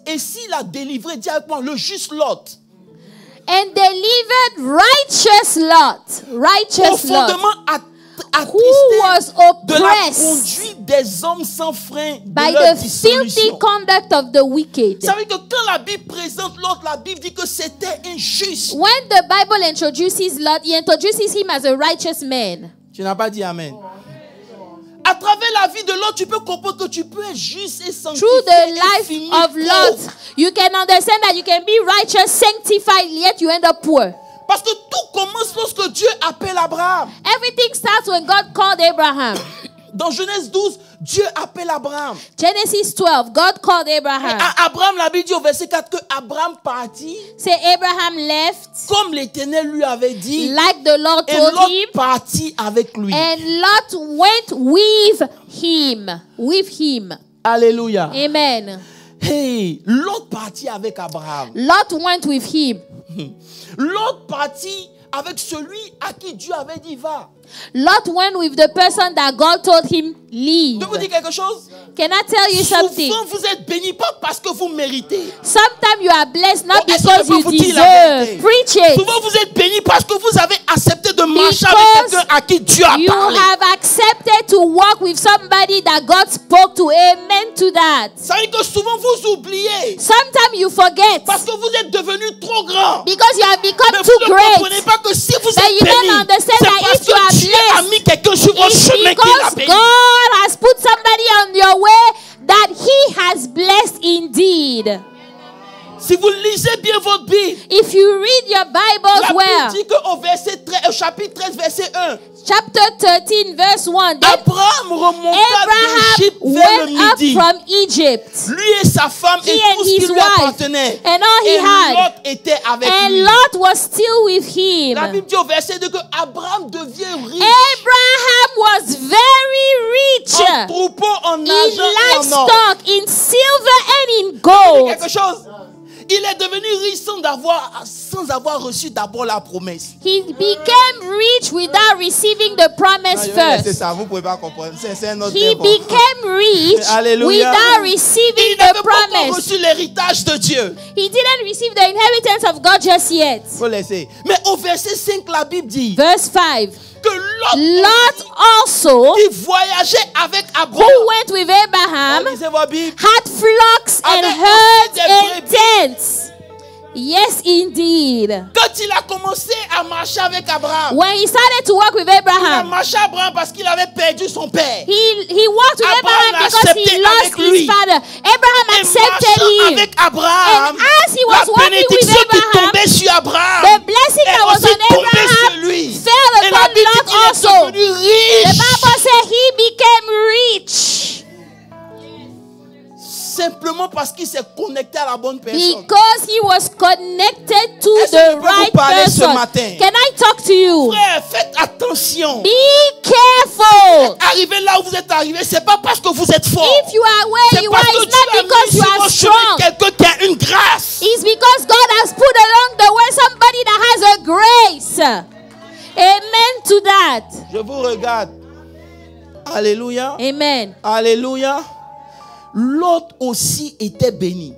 et s'il a délivré directement le juste Lot, And delivered righteous Lot. Righteous Lot. profondément Who was de la oppressed conduite des hommes sans frein de by leur the filthy dissolution. conduct of the wicked. Ça veut dire que quand la Bible présente Lot, la Bible dit que c'était injuste. When the Bible introduces Lot, he introduces him as a righteous man. Tu n'as pas dit Amen. À travers la vie de Lot, tu peux comprendre que tu peux être juste et sanctifié. Through the et life finir of Lot, pauvre. you can understand that you can be righteous, sanctified, yet you end up poor. Parce que tout commence lorsque que Dieu appelle Abraham. Everything starts when God called Abraham. Dans Genèse 12, Dieu appelle Abraham. Genesis 12, God called Abraham. À Abraham, la Bible dit au verset 4 que Abraham partit Say Abraham left comme l'Éternel lui avait dit. like the Lord Et told Lot him. partit avec lui. And Lot went with him. With him. Alléluia. Amen. Hey, Lot partit avec Abraham. Lot went with him. Lot partit avec celui à qui Dieu avait dit va. Lot went with the person that God told him leave. Je vous dis quelque chose. Can I tell you something? Souvent vous êtes bénis pas parce que vous méritez. Sometimes you are blessed not Oh, est-ce because que you vous dites la deserve. vérité? Preach it. Souvent vous êtes bénis parce que vous avez accepté de marcher Because avec quelqu'un à qui Dieu a You parlé. have accepted to walk with somebody that God spoke to. Amen to that. Ça veut dire que souvent vous oubliez Sometimes you forget parce que vous êtes devenu trop grand. because you have become Mais too vous ne comprenez great. pas que si vous But êtes you don't béni, understand c'est that parce if you are que Dieu a blessed, mis quelqu'un sur votre It's chemin qu'il a because béni. God has put somebody on your way that He has blessed indeed. Si vous lisez bien votre Bible, If you read your la Bibles Bible well, dit qu'au chapitre 13, verset 1, chapter 13, verse 1, then Abraham remonta Abraham d'Égypte vers le went up midi. from Egypt, Lui et sa femme He et and tout ce qui his lui wife, appartenait. and all he Et had. Lot était avec and lui. Lot was still with him. La Bible dit au verset 2 que Abraham devient riche Abraham was very rich en troupeaux, en in argent et en or. livestock, in silver and in C'est gold. quelque chose. Il est devenu riche sans avoir reçu d'abord la promesse. He became rich without receiving the promise C'est first. ça, vous ne pouvez pas comprendre. C'est un autre He thème. became rich Alléluia. without receiving Il the n'avait pas encore promise. reçu l'héritage de Dieu. He didn't receive the inheritance of God just yet. Faut laisser. Mais au verset 5, la Bible dit Verse 5. que Lot Lot also, qui voyageait avec who Abraham, went with Abraham, lisez votre Bible, had flocks and Avec herds aussi des and tents. Yes, indeed. quand il a commencé à marcher avec Abraham, When he started to work with il a Abraham, marché à Abraham parce qu'il avait perdu son père. he walked with Abraham Abraham because accepté he lost avec lui. his father. Abraham Et accepted marchant him. avec Abraham, And as he was la walking with bénédiction qui Abraham, tombait sur Abraham the blessing est that was aussi on tombée sur Abraham lui. fell Et la upon Bible dit Lot qu'il est also. devenu The riche. Bible said he became rich Simplement parce qu'il s'est connecté à la bonne personne. because he was connected to Est-ce que je the peux vous right parler ce person. matin? Can I talk to you? Frère, faites attention. Be careful. Arriver là où vous êtes arrivé, c'est pas parce que vous êtes fort. If you are where C'est you parce are, que it's Dieu not a because mis you sur are votre chemin strong. quelqu'un qui a une grâce. It's because God has put along the way somebody that has a grace. Amen to that. Je vous regarde. Alléluia. Amen. Alléluia. Lot aussi était béni.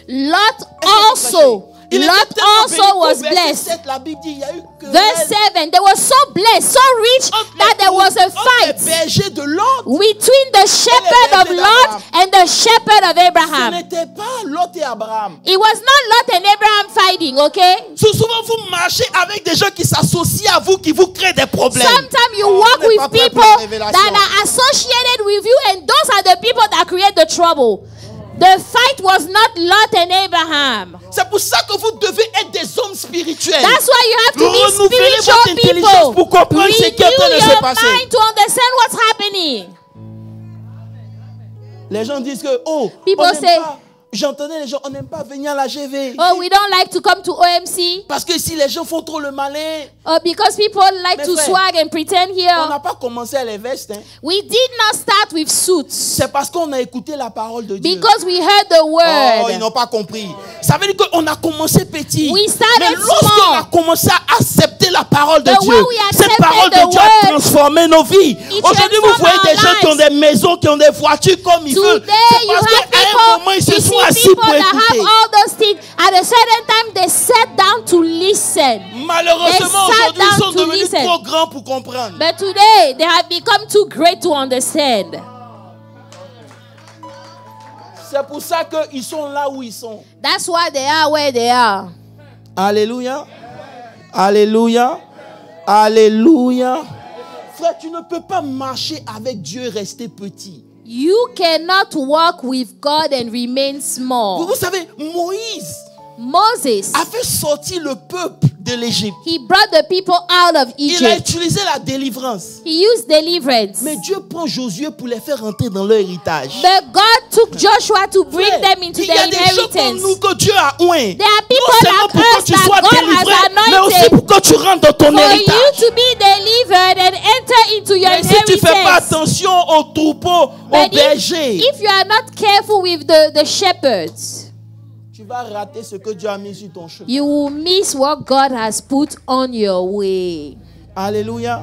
Lot also Il était Lot tellement also béni qu'au was verset blessed. 7, la Bible dit, il y a eu que Verse 7, they were so blessed, so rich that there was a les fight bergers de Lot. between the shepherd of Lot and the shepherd of Ce Abraham. n'était pas Lot et Abraham. It was not Lot and Abraham fighting, okay? Souvent vous marchez avec des gens qui s'associent à vous, qui vous créent des problèmes. Sometimes you walk on n'est pas with prêt people pour la révélation. that are associated with you, and those are the people that create the trouble. The fight was not Lot and Abraham. C'est pour ça que vous devez être des hommes spirituels. That's why you have to be Renouvelez votre spiritual intelligence people. pour comprendre ce qui est en train de Renew se your passer. mind to understand what's happening. Les gens disent que, oh, People on n'aime say- pas. J'entendais les gens, on n'aime pas venir à la GV. Oh, we don't like to come to OMC. Parce que si les gens font trop le malin, Oh, because people like Mais to frère, swag and pretend on here. n'a pas commencé à les vestes. Hein. We did not start with suits C'est parce qu'on a écouté la parole de Dieu. because we heard the Oh, ils word. n'ont pas compris. Ça veut dire qu'on a commencé petit. We started Mais lorsqu'on small. a commencé à accepter la parole de The Dieu, way we accepted cette parole the de Dieu a word, transformé nos vies. Aujourd'hui, vous transformed voyez our des gens qui ont lives. des maisons, qui ont des voitures comme ils veulent. Today C'est you parce have qu'à un people, moment, ils you se sont see assis people pour that have écouter. all those things. At a certain time, they sat down to listen. Malheureusement, They sat aujourd'hui, ils down sont to devenus listen. trop grands pour comprendre. But today, they have become too great to understand. C'est pour ça qu'ils sont là où ils sont. That's why they are where they are. Alléluia. Alléluia. Alléluia. Frère, tu ne peux pas marcher avec Dieu et rester petit. You cannot walk with God and remain small. Vous savez, Moïse, Moses, a fait sortir le peuple de l'Égypte. he brought the people out of Il a Egypt. utilisé la délivrance. He used deliverance. Mais Dieu prend Josué pour les faire rentrer dans leur héritage. But God took Joshua to bring Frère, them into il y a their des gens comme inheritance. nous que Dieu a oint. There are Non people seulement like pour que us tu that sois God délivré, has mais aussi anointed pour que tu rentres dans ton for you héritage. to be delivered and enter into your Mais si tu ne fais pas inheritance. attention aux troupeaux, aux But bergers, if you are not careful with the shepherds, tu vas rater ce que Dieu a mis sur ton chemin. you will miss what God has put on your way. Alléluia.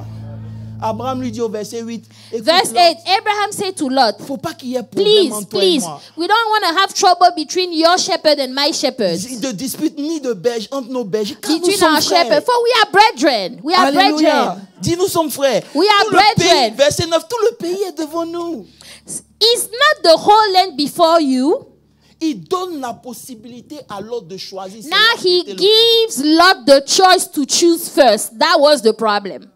Abraham lui dit au verset 8, écoute, Verse 8, Abraham said to Lot, il ne faut pas qu'il y ait problème please, entre toi et please, moi. we don't want to have trouble between your shepherd and my shepherds. De dispute ni de berge entre nos bergers, car nous Between sommes our frères. shepherds, for we are brethren. We are Alléluia. brethren. Dis, nous sommes frères. We are Tout le pays, brethren. verset 9, tout le pays est devant nous. Is not the whole land before you? Il donne la possibilité à l'autre de choisir. C'est Now là he qu'était le gives Lot the choice to choose first. That was the problem.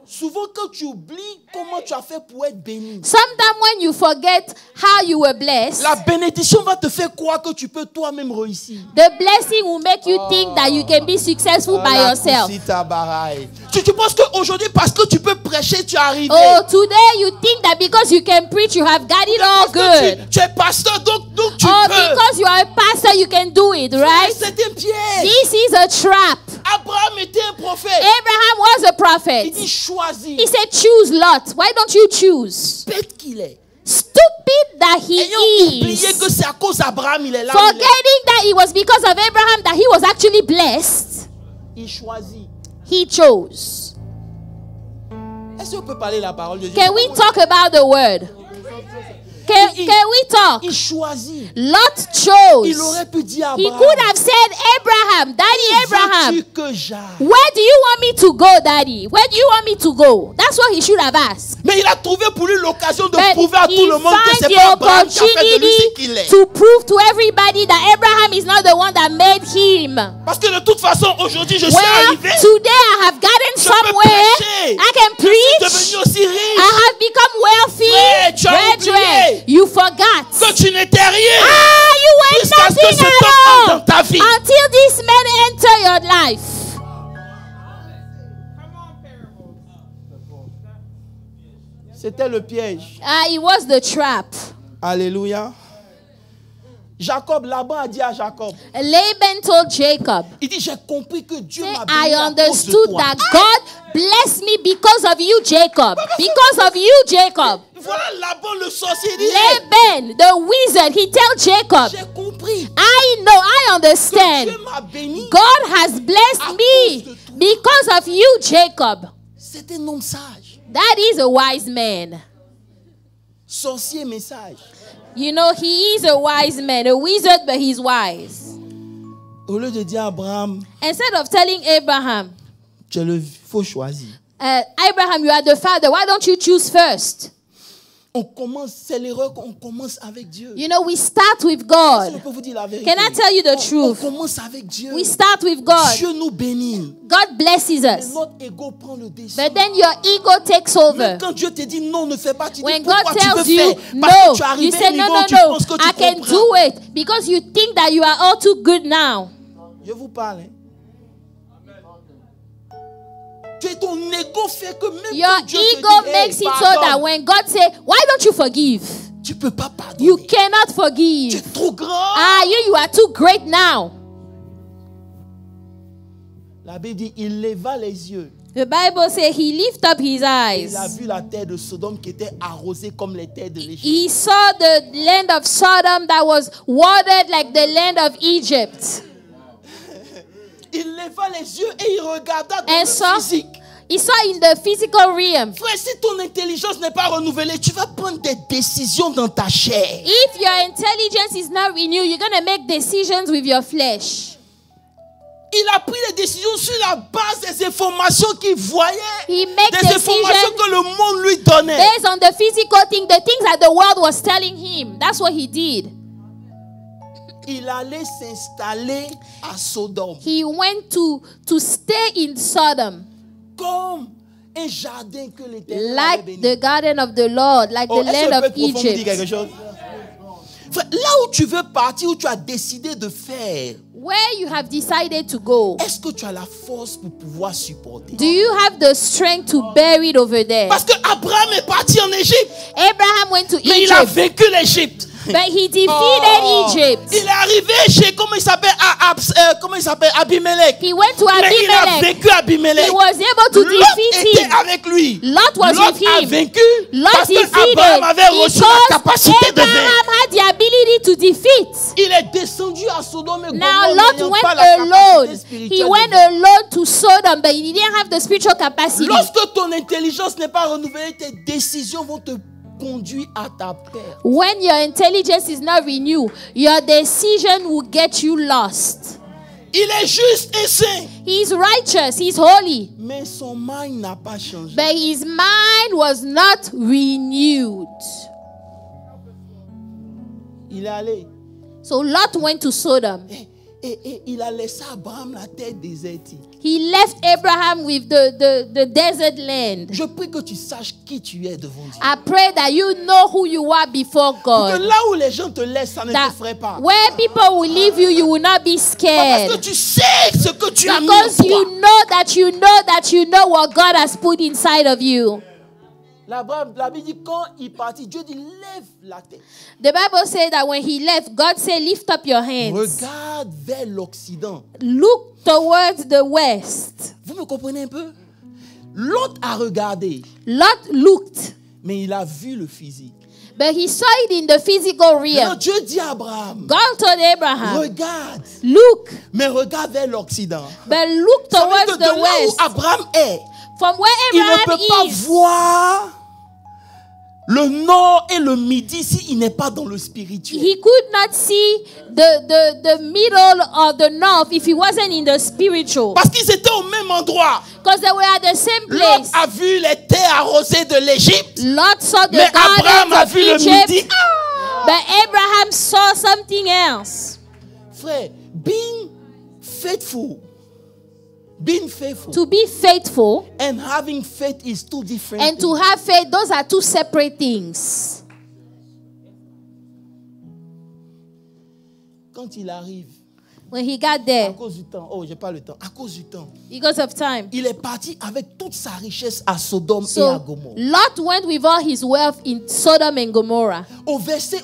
Souvent, quand tu oublies comment tu as fait pour être béni, Sometimes when you forget how you were blessed, la bénédiction va te faire croire que tu peux toi-même réussir. the blessing will make you think that you can be successful by yourself. Tu penses qu'aujourd'hui, parce que tu peux prêcher, tu es arrivé. Oh, today you think that because you can preach, you have got it all Parce que good. tu es pasteur, donc tu Or peux. because you are a pastor, you can do it, right? C'est un piège. This is a trap. Abraham était un prophète. Abraham was a Il prophet. dit choisis. He said, choose Lot. Why don't you choose? Bête qu'il est. Stupid that he Ayant oublié is. que c'est à cause d'Abraham, il est là. Forgetting that it was because of Abraham that he was actually blessed. Il choisit. He chose. Est-ce qu'on peut parler la parole de Dieu? Can we talk about the word? Can we talk? Il choisit. Lot chose. Il aurait pu dire à He Abraham, could have said, Abraham, Daddy Abraham, veux-tu que j'aille? where do you want me to go, Daddy? Where do you want me to go? That's what he should have asked. Mais il a trouvé pour lui l'occasion de But prouver à tout he le monde que finds c'est the pas Abraham qui a fait de lui ce qu'il opportunity est. to prove to everybody that Abraham is not the one that made him. Parce que de toute façon, aujourd'hui, je suis Well, arrivé. today I have gotten Je peux somewhere. prêcher. I can Je suis preach. devenu aussi riche. I have become wealthy. Frère, tu as Brethren, oublié you forgot. que tu n'étais rien. Ah, you were Jusqu'à ce que nothing cet homme at entre all dans ta vie. until this man enter your life. C'était le piège. Ah, it was the trap. Alléluia. Jacob, Laban a dit à Jacob, Laban told Jacob, il dit, j'ai compris que Dieu m'a I béni à cause de understood toi. that God blessed me because of you, Jacob. Because of you, Jacob. Voilà Laban le sorcier. Il dit, Laban, the wizard, he tell Jacob, j'ai compris I know, I que understand. Dieu m'a béni. God has blessed me because of you, Jacob. C'est un homme sage. That is a wise man. Sorcier, mais sage. You know, he is a wise man, a wizard, but he's wise. Au lieu de dire à Abraham, Instead of telling Abraham, faut choisir. Abraham, you are the father, why don't you choose first? On commence, c'est l'erreur qu'on commence avec Dieu. You know, we start with Je God. peux vous dire la vérité. Can I tell you the On truth? commence avec Dieu. We start with God. Dieu nous bénit. God blesses Et us. notre ego prend le dessus. But then your ego takes Même over. quand Dieu te dit non, ne fais pas, tu dis When pourquoi God tu veux tells you faire. no, Parce que tu es you arrivé à un say no, niveau no, où tu no, penses que I tu can comprends. do it because you think that you are all too good now. Je vous parle. Hein. Ton ego fait que même Your quand Dieu te ego dit, makes hey, it so pardonne, that when God say, why don't you forgive? tu peux pas pardonner. You cannot Tu es forgive. trop grand. Ah, you are too great now. La Bible dit, il leva les yeux. The Bible says he lifted up his Il a eyes. vu la terre de Sodome qui était arrosée comme les terres de l'Égypte. He saw the land of Sodom that was watered like the land of Egypt. Il leva les yeux et il regarda dans And le saw, physique. he saw in the physical realm. Frère, si ton intelligence n'est pas renouvelée, tu vas prendre des décisions dans ta chair. If your intelligence is not renewed, you're going to make decisions with your flesh. Il a pris les décisions sur la base des informations qu'il voyait. He made Des informations decisions que le monde lui donnait. based on the physical thing, the things that the world was telling him. That's what he did. Il allait s'installer à Sodome. He went to stay in Sodom, Comme un jardin que l'Éternel avait like béni. the garden of the Lord, like Oh, the est-ce que land le of peuple profond vous dit quelque Egypt. chose? Frère, là où tu veux partir, où tu as décidé de faire, where you have decided to go, est-ce que tu as la force pour pouvoir supporter? do you have the strength to bear it over there? Parce que Abraham est parti en Égypte, Abraham went to mais il a Egypt, vaincu l'Égypte. but he defeated Egypt. Il est arrivé chez, comment il s'appelle, Abimelech. He went to Mais il a Abimelech. vaincu Abimelech. He was able to Lot defeat était him. avec lui. Lot was Lot with a him. vaincu Lot parce que defeated Abraham avait reçu la because capacité de vaincre. Abraham had the ability to defeat. Il est descendu à Sodome et Now Gomorrhe Lot n'ayant went pas la capacité alone. spirituelle He de went vaincre. alone to Sodom, but he didn't have the spiritual capacity. Lorsque ton intelligence n'est pas renouvelée, tes décisions vont te conduire à ta perte. When your intelligence is not renewed, your decision will get you lost. Il est juste et saint, He's righteous, he's holy, mais son mind n'a pas changé. but his mind was not renewed. Il est allé So Lot went to Sodom. et il a laissé Abraham la terre désertique. He left Abraham with the desert land. Je prie que tu saches qui tu es devant Dieu. I pray that you know who you are before Que God. là où les gens te laissent, ça ne That t'effraie pas. where people will leave you, you will not be Parce scared. que tu sais ce que tu as mis en Because toi. you know what God has put inside of you. La Bible dit quand il partit, Dieu dit lève la tête. The Bible says that when he left, God said, lift up your hands. Regarde vers l'Occident. Look towards the west. Vous me comprenez un peu? L'autre a regardé, Lot looked, mais il a vu le physique. but he saw it in the physical Maintenant, realm. Dieu dit à Abraham, God told Abraham, regarde, look, mais regarde vers l'Occident. but look Ça veut dire towards que de the là où west. Abraham est, From where il ne Abraham peut pas is, voir le nord et le midi s'il n'est pas dans le spirituel. he could not see the middle or the north if he wasn't in the spiritual. Parce qu'ils étaient au même endroit. Because they were at the same Lot place. a vu les terres arrosées de l'Égypte, Lot saw the mais Abraham gardens a of vu le Egypt, midi. but Abraham saw something else. Frère, being faithful To be faithful and having faith is two different and to things. have faith, those are two separate things. Quand il arrive, When he got à there, cause du temps, oh, j'ai pas le temps, à cause du temps, because of time, il est parti avec toute sa richesse à Sodome et à so Gomorrhe. Lot went with all his wealth in Sodom and Gomorrah. Au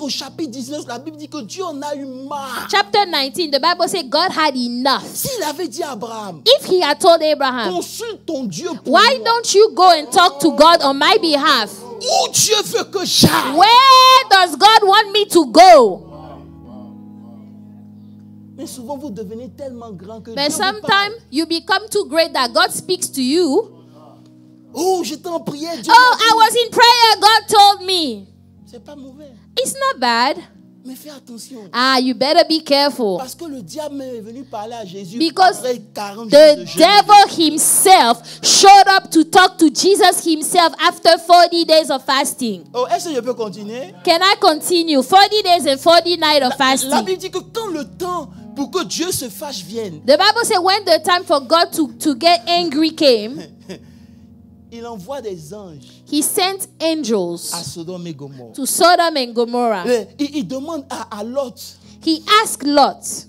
chapitre 19, la Bible dit que Dieu en a eu marre. Chapter 19, the Bible says God had enough. S'il avait dit à Abraham, If he had told Abraham, consulte ton Dieu pour why moi. don't you go and talk to God on my behalf? Où Dieu veut que j'aille. Where does God want me to go? Mais souvent vous devenez tellement grand que But Dieu vous parle. sometimes you become too great that God speaks to you. Oh, j'étais en prière, Dieu Oh, m'a dit. I was in prayer, God told me. C'est pas mauvais, It's not bad. mais fais attention. You better be careful. Parce que le diable est venu parler à Jésus Because après 40 jours The de jeûne. devil himself showed up to talk to Jesus himself after 40 days of fasting. Oh, est-ce que je peux continuer? Can I continue? 40 days and 40 nights of La fasting. Bible dit que quand le temps pour que Dieu se fâche vienne, The Bible says when the time for God to get angry came, il envoie des anges he sent à angels Sodome et Gomorrhe. to Sodom and Gomorrah. Il demande à Lot, He asked Lot,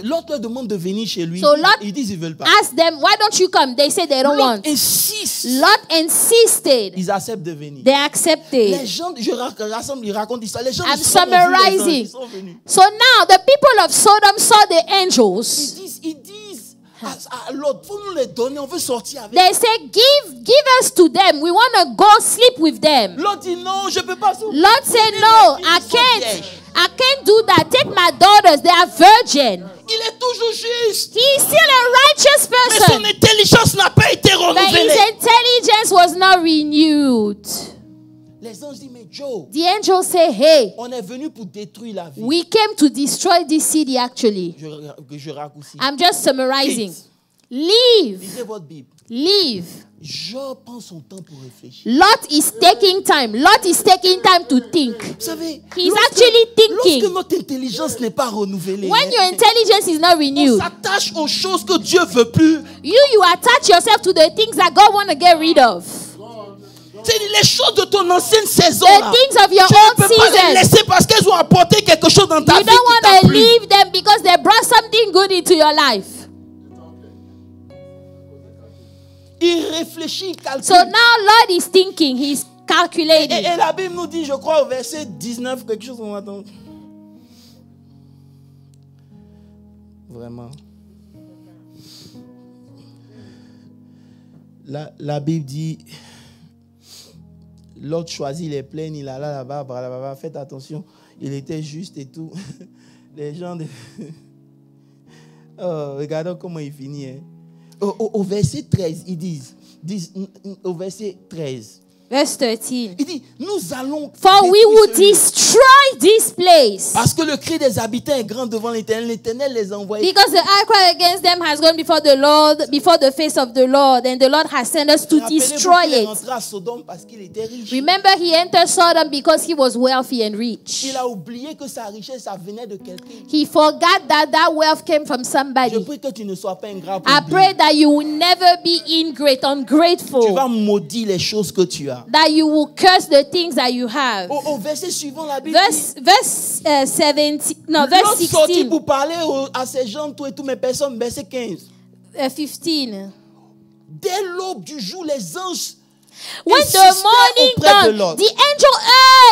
Lot leur demande de venir chez lui. So Lot Ils disent ils veulent pas. ask them, why don't you come? They say they don't Lot want. insiste. Lot insisted. Ils acceptent de venir. They Les accepted. gens, ils racontent l'histoire. Les gens I'm ils sont venus, les anges, summarising. ils sont venus. So now the people of Sodom saw the angels. Ils disent à Lot, faut nous les donner, on veut sortir avec. They say, give us to them. We want to go sleep with them. L'autre dit non, je peux pas. Lot said, no, I can't do that. Take my daughters. They are virgin. Il est toujours juste. He is still a righteous Mais son person. intelligence n'a pas été But his renouvelée. intelligence was not renewed. Les anges disent, mais Joe, The angels say, hey, on est venu pour détruire la vie. we came to destroy this city actually. Je raccourcis. I'm just summarizing. Quitte. Leave. Lisez votre Bible. Leave. Job prend son temps pour réfléchir. Lot is taking time. Lot is taking time to think. Vous savez, He's actually thinking. lorsque notre intelligence n'est pas renouvelée, When your intelligence is not on renewed, s'attache aux choses que Dieu veut plus. you attach yourself to the things that God want to get rid of. C'est les choses de ton ancienne saison. The Là. things of your Tu old ne peux pas les season. laisser parce qu'elles ont apporté quelque chose dans ta You vie don't qui t'a want to plu. leave them because they brought something good into your life. Il réfléchit, il calcule. So now Lord is thinking, he's calculating. Et la Bible nous dit, je crois au verset 19, quelque chose on attend. Vraiment. La Bible dit, l'autre choisit les plaines, il alla là-bas, faites attention, il était juste et tout. Les gens de... Oh, regardons comment il finit. Hein. Au verset 13, ils disent, au verset 13, Verse 13. il dit, nous allons... For we will détruire destroy this place. parce que le cri des habitants est grand devant l'Éternel. L'Éternel les a envoyés. Because the outcry against them has gone before the Lord, before the face of the Lord, and the Lord has sent us to destroy il est it. rentré à Sodome parce qu'il était riche. Remember, he entered Sodom because he was wealthy and rich. Il a oublié que sa richesse, ça venait de quelqu'un. He forgot that wealth came from Je somebody. prie que tu ne sois pas ingrat pour I Dieu. pray that you will never be ungrateful. Tu vas maudire les choses que tu as. That you will curse the things that you have. Au verset suivant, la Bible dit, Verse 17, no, verse l'autre sortit 16. pour parler à ces gens, tout et toutes mes personnes, verset 15. 15. Dès l'aube du jour, les anges When insistaient the morning auprès de dawned, Lot. the angel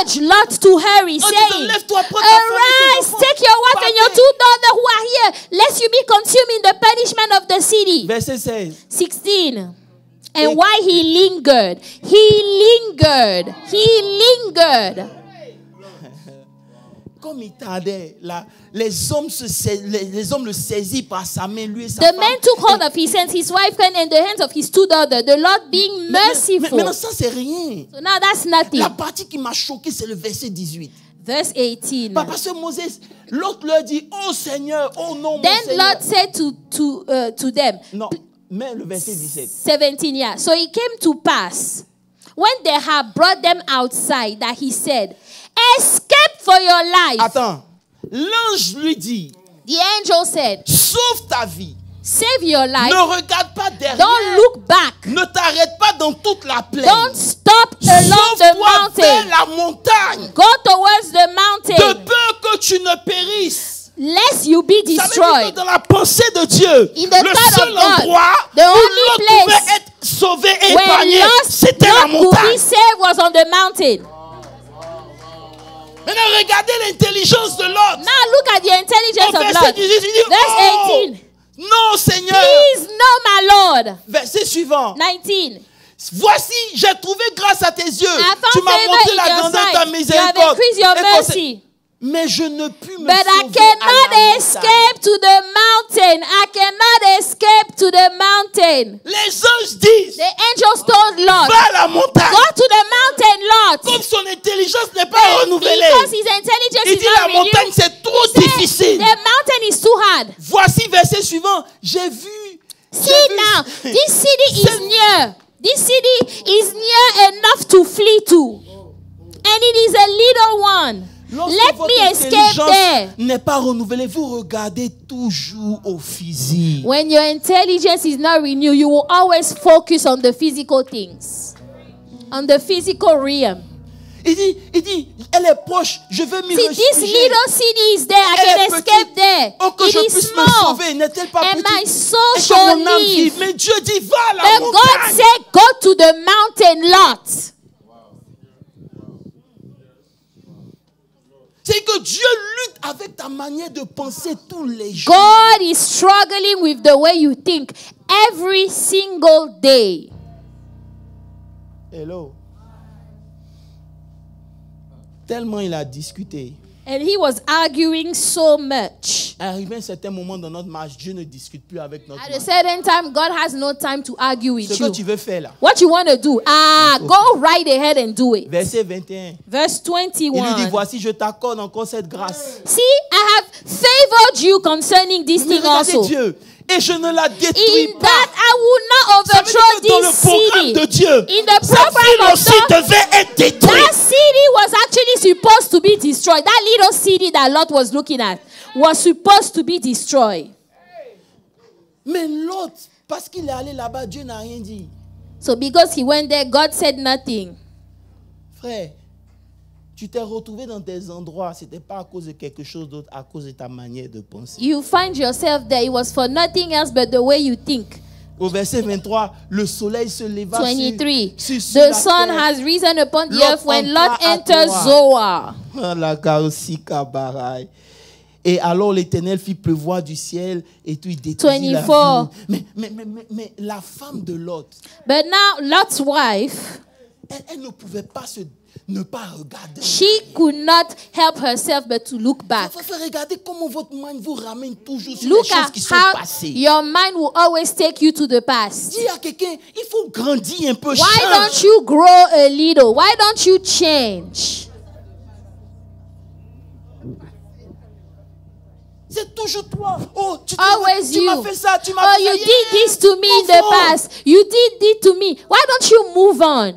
urged Lot to hurry, On dit, saying, lève-toi, prends ta femme et tes Arise, enfants, take your wife and your partez. 2 daughters who are here, lest you be consumed in the punishment of the city. Verset 16. 16. And while he lingered. Comme il tardait, là, les hommes le saisissent par sa main, lui et sa The femme. man took hold of his hands, his wife hand, and the hands of his 2 daughters. The Lord being merciful. Maintenant, ça, c'est rien. So now that's nothing. La partie qui m'a choqué, c'est le verset 18. Verse 18. Parce que Moïse, l'autre leur dit, oh Seigneur, oh non, mon Then Seigneur. Lord said to them, Non, mais le verset 17. 17, yeah. So it came to pass, when they had brought them outside, that he said, escape for your life. Attends, l'ange lui dit, The angel said, sauve ta vie. save your life. Ne regarde pas derrière. Don't look back. Ne t'arrête pas dans toute la plaine. Don't stop along the Sauve-toi vers mountain. la montagne. Go towards the De mountain, peur que tu ne périsses. lest you be Ça veut dire que destroyed. dans la pensée de Dieu, In the le thought seul of God, endroit the où only l'autre place pouvait être sauvé et Where épargné, c'était la Lot could montagne. be saved was on the mountain. Maintenant, regardez l'intelligence de Lot. Now look at the intelligence Au of verset Lot. 18, il dit, Verse oh, 18. non Seigneur. Please, no, my Lord. Verset suivant. 19. Voici, j'ai trouvé grâce à tes yeux. I found Tu m'as favor montré in la your grandeur de ta sight. You have miséricorde. increased your Et mercy. mais je ne puis me But I sauver à la cannot montagne. escape to the mountain. I cannot escape to the mountain. Les anges disent, The angels told Lot, va à la montagne. go to the mountain, Lot. Comme son intelligence n'est pas renouvelée. Because his intelligence Il is dit not la montagne renewed. c'est trop Say, difficile. the mountain is too hard. Voici verset suivant. J'ai vu. See now, this city is near. This city is near enough to flee to. And it is a little one. Lorsque Let votre me escape intelligence there. n'est pas renouvelée, vous regardez toujours au physique. When your intelligence is not renewed, you will always focus on the physical things, on the physical realm. Il dit, elle est proche, je vais m'y See, this réfugier. little city is there. I Elle can est escape petite. there. Oh, que It je is puisse me small. sauver, n'est-elle pas And petite? my soul Et que shall mon âme vive. live. Mais Dieu dit, va à la But God montagne. said, go to the mountain, Lot. C'est que Dieu lutte avec ta manière de penser tous les jours. God is struggling with the way you think every single day. Hello. Tellement il a discuté. And he was arguing so much. Arrivé à un certain moment dans notre marche, Dieu ne discute plus avec notre At a marche. certain time, God has no time to argue with Ce que tu you. veux faire là. What you want to do? Go right ahead and do it. Verset 21. Verse Il lui dit, 21. voici, je t'accorde encore cette grâce. See, I have favored you concerning this Mais thing regardez also. Dieu. Et je ne la détruis In pas. that I will not Ça veut dire overthrow que dans le this programme city. de Dieu, In the cette program ville of aussi God, devait être détruite. that city was actually supposed to be destroyed. That little city that Lot was looking at was supposed to be destroyed. Mais l'autre, parce qu'il est allé là-bas, Dieu n'a rien dit. So because he went there, God said nothing. Frère, tu t'es retrouvé dans des endroits, ce n'était pas à cause de quelque chose d'autre, à cause de ta manière de penser. You find yourself there. It was for nothing else but the way you think. Au verset 23, le soleil se leva 23. sur The la sun terre. has risen upon the Lot earth when entra Lot à entered Troa. Zoar. La Kaosika Baraï. Et alors l'Éternel fit pleuvoir du ciel et tout il détruisit la 24. ville. Mais la femme de Lot, But now Lot's wife, elle ne pouvait pas ne pas regarder. she could not help herself but to look back. Faut regarder comment votre mind vous ramène toujours sur Look les choses at qui sont how passées. your mind will always take you to the past. Dis à quelqu'un, il faut grandir un peu. Why Change. don't you grow a little? Why don't you change? C'est toujours toi. Oh, tu Always m'as you. fait ça, tu m'as Oh, fait you ça. did this to me in the past. You did this to me. Why don't you move on?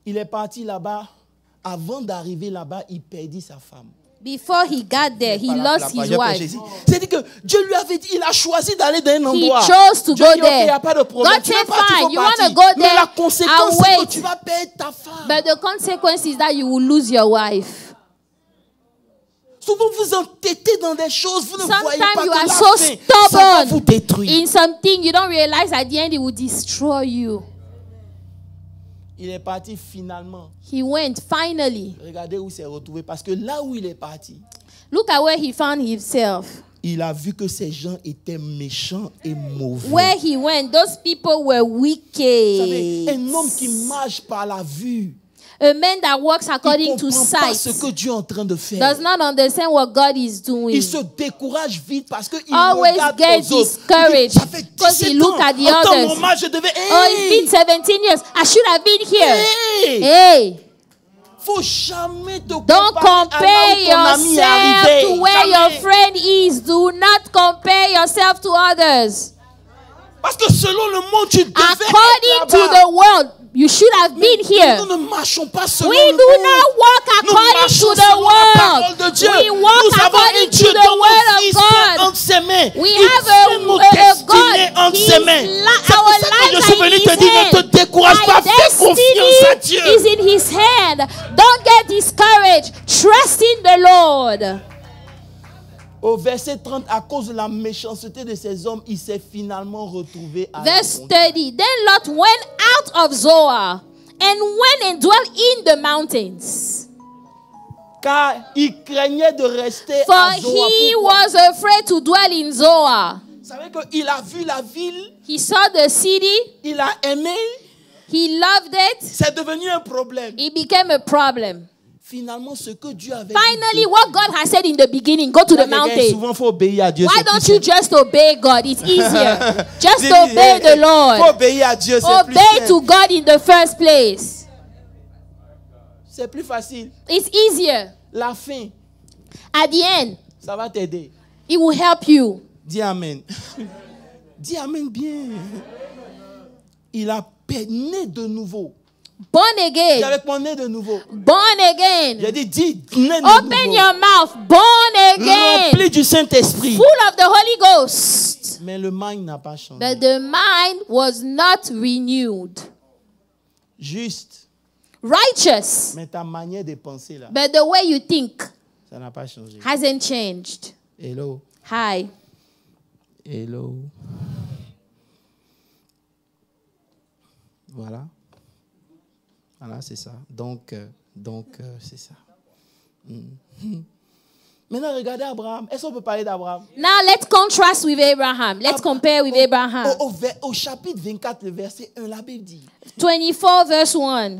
Il est parti là-bas. Avant d'arriver là-bas, il perdit sa femme. Before he got there, he lost his wife. C'est-à-dire que Dieu lui avait dit, il a choisi d'aller dans un He endroit. chose to Dieu go dit, OK, il n'y there. a pas de problème. God Tu veux said, partir, fine, faut you want partir. to go Mais there, la conséquence, I'll c'est que wait. tu vas perdre ta femme. But the consequence is that you will lose your wife. Souvent, vous entêtez dans des choses, vous ne voyez pas Sometimes you que are la so fin, ça va vous stubborn détruire. in something you don't realize at the end it will destroy you. Il est parti finalement. He went finally. Regardez où il s'est retrouvé. Parce que là où il est parti, Look at where he found himself. il a vu que ces gens étaient méchants et mauvais. Where he went, those people were Vous savez, wicked. un homme qui marche par la vue, A man that walks il ne according to comprend pas ce sight que Dieu est en train de faire. does not understand what God is doing. Il se décourage vite parce qu'il Always regarde get aux autres. discouraged Ça fait because he 17 look ans. at the En temps others. normal, je devais... Oh, it's been 17 years. I should have been here. Hey! Hey, Faut jamais te don't comparer à là où ton compare ami est yourself arrivé. to where your Jamais. friend is. Do not compare yourself to others. Parce que selon le monde, tu devais According être to là-bas. the world, you should have been here. Nous ne marchons pas selon We le do monde. not walk Nous according marchons to the selon la parole world. de Dieu. We walk Nous avons un according to Dieu the dont word nos of fils God. sont entre ses mains. We Il have tient nos a destinées God. entre ses mains. C'est pour Our ça que je lives suis are venu in te His dire, ne te hand. décourage pas, My fais confiance à destiny Dieu. is in His hand. Don't get discouraged. Trust in the Lord. Au verset 30, à cause de la méchanceté de ces hommes, il s'est finalement retrouvé à la Verse montagne. 30. Then Lot went out of Zoar and went and dwelt in the mountains. Car il craignait de rester For à Zoar. he Pourquoi? was afraid to dwell in Zoar. Vous savez qu'il a vu la ville, He saw the city. il a aimé, He loved it. c'est devenu un problème. It became a problem. Finalement, ce que Dieu avait Finally, dit, what God has said in the beginning, go to the mountain. souvent, il faut obéir à Dieu. Why c'est don't plus you simple. just obey God? It's easier. Just Dis, obey the faut Lord. obéir à Dieu, c'est plus Obey simple. to God in the first place. C'est plus facile. It's easier. La fin, At the end, ça va t'aider. it will help you. Dis Amen. Dis Amen bien. Il a né de nouveau. Born Dis again. avec moi, né de nouveau. Born again. J'ai dit, dis, né de Open nouveau. your mouth. Born again. Rempli du Saint-Esprit. Full of the Holy Ghost. Mais le mind n'a pas changé. But the mind was not renewed. Juste. Righteous. Mais ta manière de penser là, But the way you think ça n'a pas changé. hasn't changed. Hello. Hi. Hello. Voilà. Voilà, c'est ça. Donc c'est ça. Maintenant, regardez Abraham. Est-ce qu'on peut parler d'Abraham? Now let's contrast with Abraham. Let's compare with Abraham. Au chapitre 24, le verset 1, la Bible dit. 24 verse 1.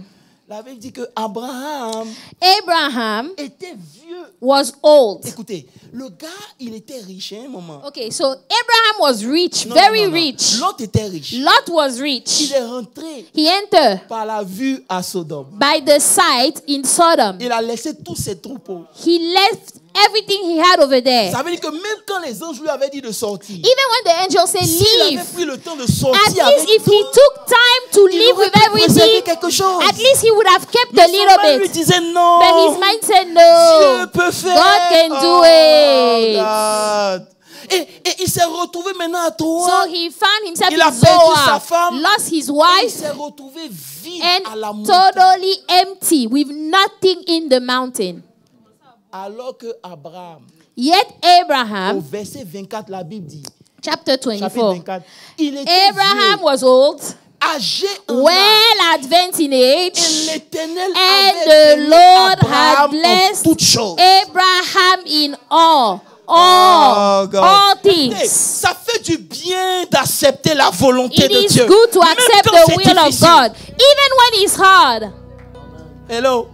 La Bible dit que Abraham Abraham était vieux. was old. Écoutez, le gars, il était riche à un moment. Okay, so Abraham was rich, Non, very non, non. rich. L'autre était riche. Lot was rich. Il est rentré He entered par la vue à Sodome. by the sight in Sodom. Il a laissé tous ses troupeaux. He left everything he had over there. Ça veut dire que même quand les anges lui avaient dit de sortir, Even when the angel said s'il avait leave, pris le temps de at sortir least avec if tout, he took time to il live aurait with pu préserver everything, quelque chose. at least he would have kept Mais a son little mind lui bit. disait non. But his mind said Dieu no. peut faire. God can do it. God. Et il s'est retrouvé maintenant à Troa. So he found himself Il a in perdu sa Zoar, femme. lost his Et il wife, s'est retrouvé vide à la and montagne. totally empty with nothing in the mountain. Alors que Abraham, Yet au Abraham, verset 24, la Bible dit, chapter chapitre 24, 24, il était Abraham vieux, was old, âgé en âge. well advanced in Et age, l'Éternel and avait the béni Lord Abraham had en blessed toutes choses. Abraham in all Oh, God. all Écoutez, things. ça fait du bien d'accepter la volonté It de is Dieu. good to Même accept quand the c'est will of difficile. God, even when it's hard. Hello.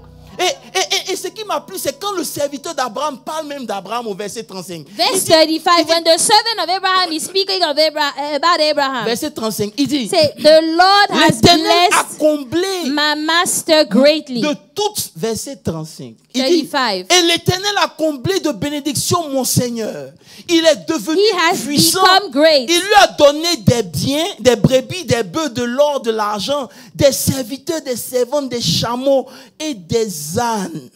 Et ce qui m'a plu, c'est quand le serviteur d'Abraham parle même d'Abraham au verset 35. Verse Il dit- 35, when the servant of Abraham is speaking of about Abraham, verset 35, il dit, say, the Lord has l'Éternel a blessed comblé my master greatly. de toutes, verset 35. Il dit, 35. et l'Éternel a comblé de bénédictions mon Seigneur. Il est devenu He has puissant. become great. Il lui a donné des biens, des brebis, des bœufs, de l'or, de l'argent, des serviteurs, des servantes, des chameaux et des ânes.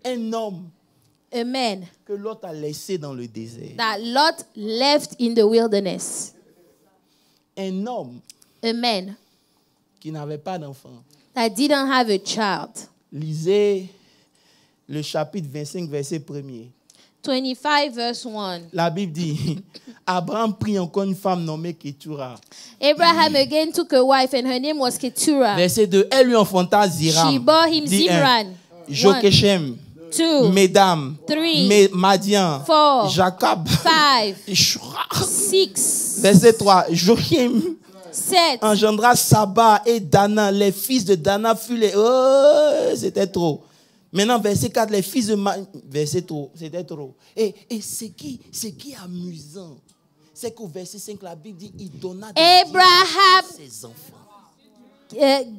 Un homme A man que l'autre a laissé dans le désert. that Lot left in the wilderness. Un homme A man qui n'avait pas d'enfant. that didn't have a child. Lisez le chapitre 25, verset 1er. 25 verse 1. La Bible dit, Abraham prit encore une femme nommée Ketura. Abraham again took a wife and her name was Keturah. Verset 2, elle lui enfanta Ziram. She bore him Dit un, Zimran. Jokeshem, 2, Mesdam, 3, Madian, 4, Jacob, 5, Shura. 6, Verset 3, Joachim 7. engendra Saba et Dana. Les fils de Dana furent les... Oh, c'était trop. Maintenant, verset 4, les fils de... Verset 3, c'était trop. Et ce qui est amusant, c'est qu'au verset 5, la Bible dit, il donna des Abraham à ses enfants.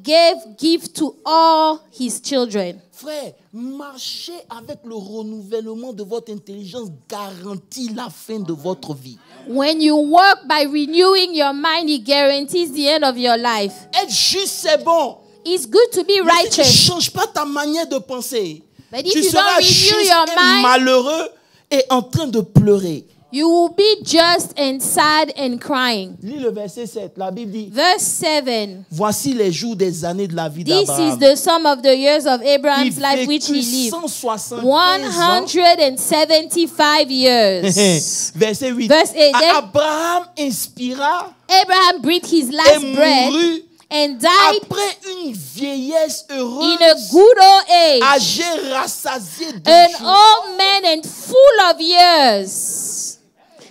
Gave gift to all his children. Frère, marcher avec le renouvellement de votre intelligence garantit la fin de votre vie. When you work by renewing your mind, it guarantees the end of your life. Être juste, c'est bon. It's good to be Mais si tu ne righteous. changes pas ta manière de penser, But if tu you seras don't renew juste your et mind, malheureux et en train de pleurer. you will be just and sad and crying. Lis le verset 7. La Bible dit, Verse 7. voici les jours des années de la vie This is d'Abraham. the sum of the years of Il Abraham's life which he vécut lived. 175 ans. 175 years. Verset 8. Verse 8, then- Abraham inspira Abraham breathed his et last breath mourut and died après une vieillesse heureuse, in a good old age. âgé, rassasié de An joie. old man and full of years,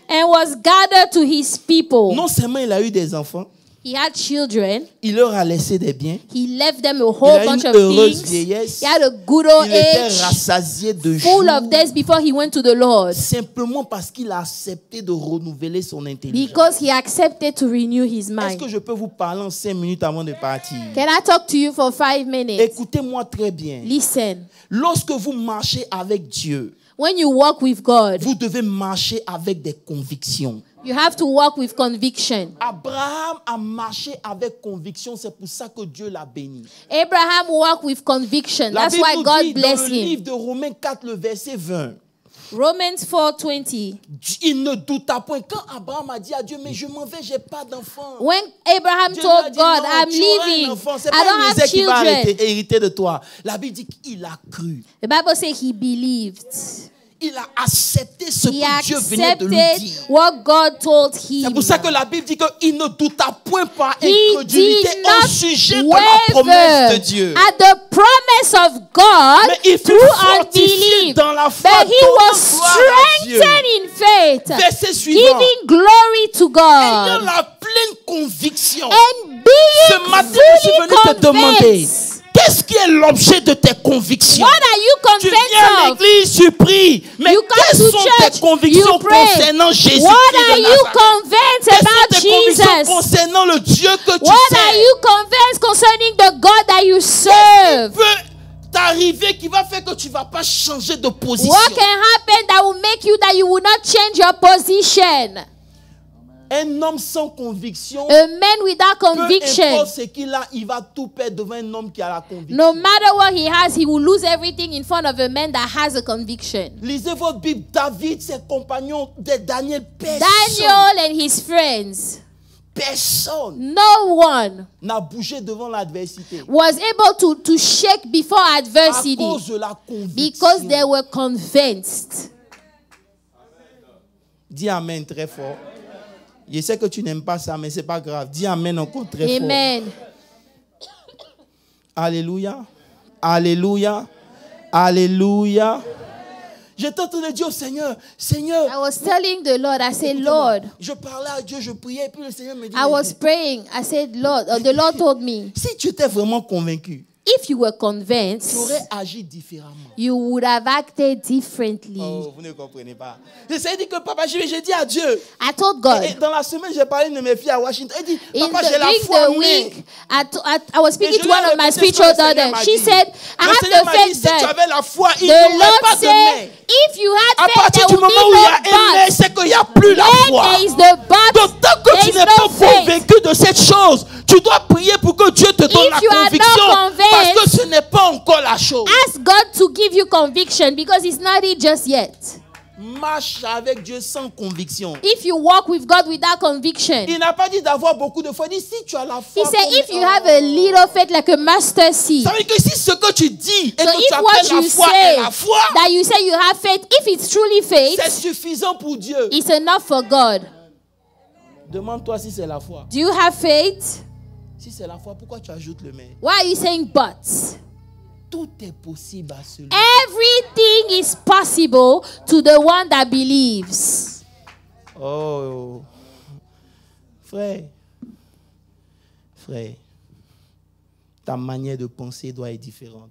and was gathered to his people. Non seulement il a eu des enfants, He had children. il leur a laissé des biens. He left them a Il whole a bunch une of heureuse things. vieillesse. He had a good old Il était age, rassasié de full joie. of days before he went to the Lord, Simplement parce qu'il a accepté de renouveler son intelligence. because he accepted to renew his Est-ce que mind. je peux vous parler en 5 minutes avant de partir? Can I talk to you for 5 minutes? Écoutez-moi très bien. Listen. Lorsque vous marchez avec Dieu, When you walk with God, vous devez marcher avec des convictions. you have to walk with conviction. Abraham a marché avec conviction, c'est pour ça que Dieu l'a béni. Abraham walked with conviction. La That's Bible why nous God dit dans blessed le him. livre de Romains 4, le verset 20. Romans 4:20. Il ne douta point. Quand Abraham a dit à Dieu, mais je m'en vais, j'ai pas d'enfant. When Abraham Dieu lui a told dit, God, non, I'm tu auras un leaving, enfant. C'est I pas don't have Isaac qui va children. hériter de toi. La Bible dit qu'il a cru. The Bible says he believed. Il a accepté ce He que Dieu venait de lui accepted dire. what God told him. C'est pour ça que la Bible dit qu'il ne douta point par He incrédulité did au not sujet de la promesse de Dieu. at the promise of God Mais il fut through fortifié unbelief. dans la foi, But he donnant was gloire à Dieu. strengthened in faith, Verset suivant. giving glory to Ayant God, la pleine conviction. and Ce being matin, je suis venu te fully demander, convinced. qu'est-ce qui est l'objet de tes convictions? What are you Tu viens à convinced of? l'église, tu pries, mais You come quelles to sont church, tes convictions you pray. concernant Jésus-Christ What are de you Nazareth? convinced Quelles sont about tes convictions Jesus? concernant le Dieu que tu What are sers? you convinced concerning the God that you serve? Peut t'arriver qui va faire que tu ne vas pas changer de position. What can happen that will make you that you will not change your position? Un homme sans conviction, A man without peu conviction, importe ce qu'il a, il va tout perdre devant un homme qui a la conviction. no matter what he has, he will lose everything in front of a man that has a conviction. Lisez votre Bible. David, ses compagnons de Daniel, personne Daniel and his friends, no one n'a bougé devant l'adversité was able to shake before à adversity cause de la conviction. because they were convinced. Dis Amen très fort. Je sais que tu n'aimes pas ça, mais ce n'est pas grave. Dis Amen encore très Amen. fort. Alléluia. Alléluia. Alléluia. J'étais en train de dire au Seigneur, Seigneur. I was telling the Lord, I said, Lord. Je parlais à Dieu, je priais, et puis le Seigneur me dit. I was praying. I said, Lord, the Lord told me. Si tu étais vraiment convaincu, If you were tu convinced, aurais agi différemment. you would have acted differently. Oh, vous ne comprenez pas. J'essaie de dire que papa, j'ai dit à Dieu. I told God. Et dans la semaine, j'ai parlé de mes filles à Washington. Elle dit, papa, j'ai la During foi the née. week, I was speaking to one of my répété ce que spiritual le Seigneur daughters. m'a She dit. said, I Le have Seigneur the m'a dit, faith si tu that avais la foi, il the n'y aurait Lord pas de said, mais. if you had À faith, partir there du would moment où be il y no a un mais, but. c'est qu'il n'y a plus la When foi. there is the but, Donc, tant que there tu is n'es no pas faith. convaincu de cette chose, tu dois prier pour que Dieu te donne If la you are not conviction. convinced, Parce que ce n'est pas encore la chose. Ask God to give you conviction because it's not it just yet. Marche avec Dieu sans conviction. If you walk with God without conviction, Il n'a pas dit d'avoir beaucoup de foi. Il dit si tu as la foi. He said, comme- if you have a little faith like a mustard seed, Ça veut dire que si ce que tu dis et so que tu if what appelles la you foi say, est la foi, that you say you have faith, if it's truly c'est faith, suffisant pour Dieu. it's enough for God. Demande-toi si c'est la foi. Do you have faith? Si c'est la foi, pourquoi tu ajoutes le mais? Why are you saying but? Tout est possible à celui. Everything is possible to the one that believes. Oh, frère, ta manière de penser doit être différente.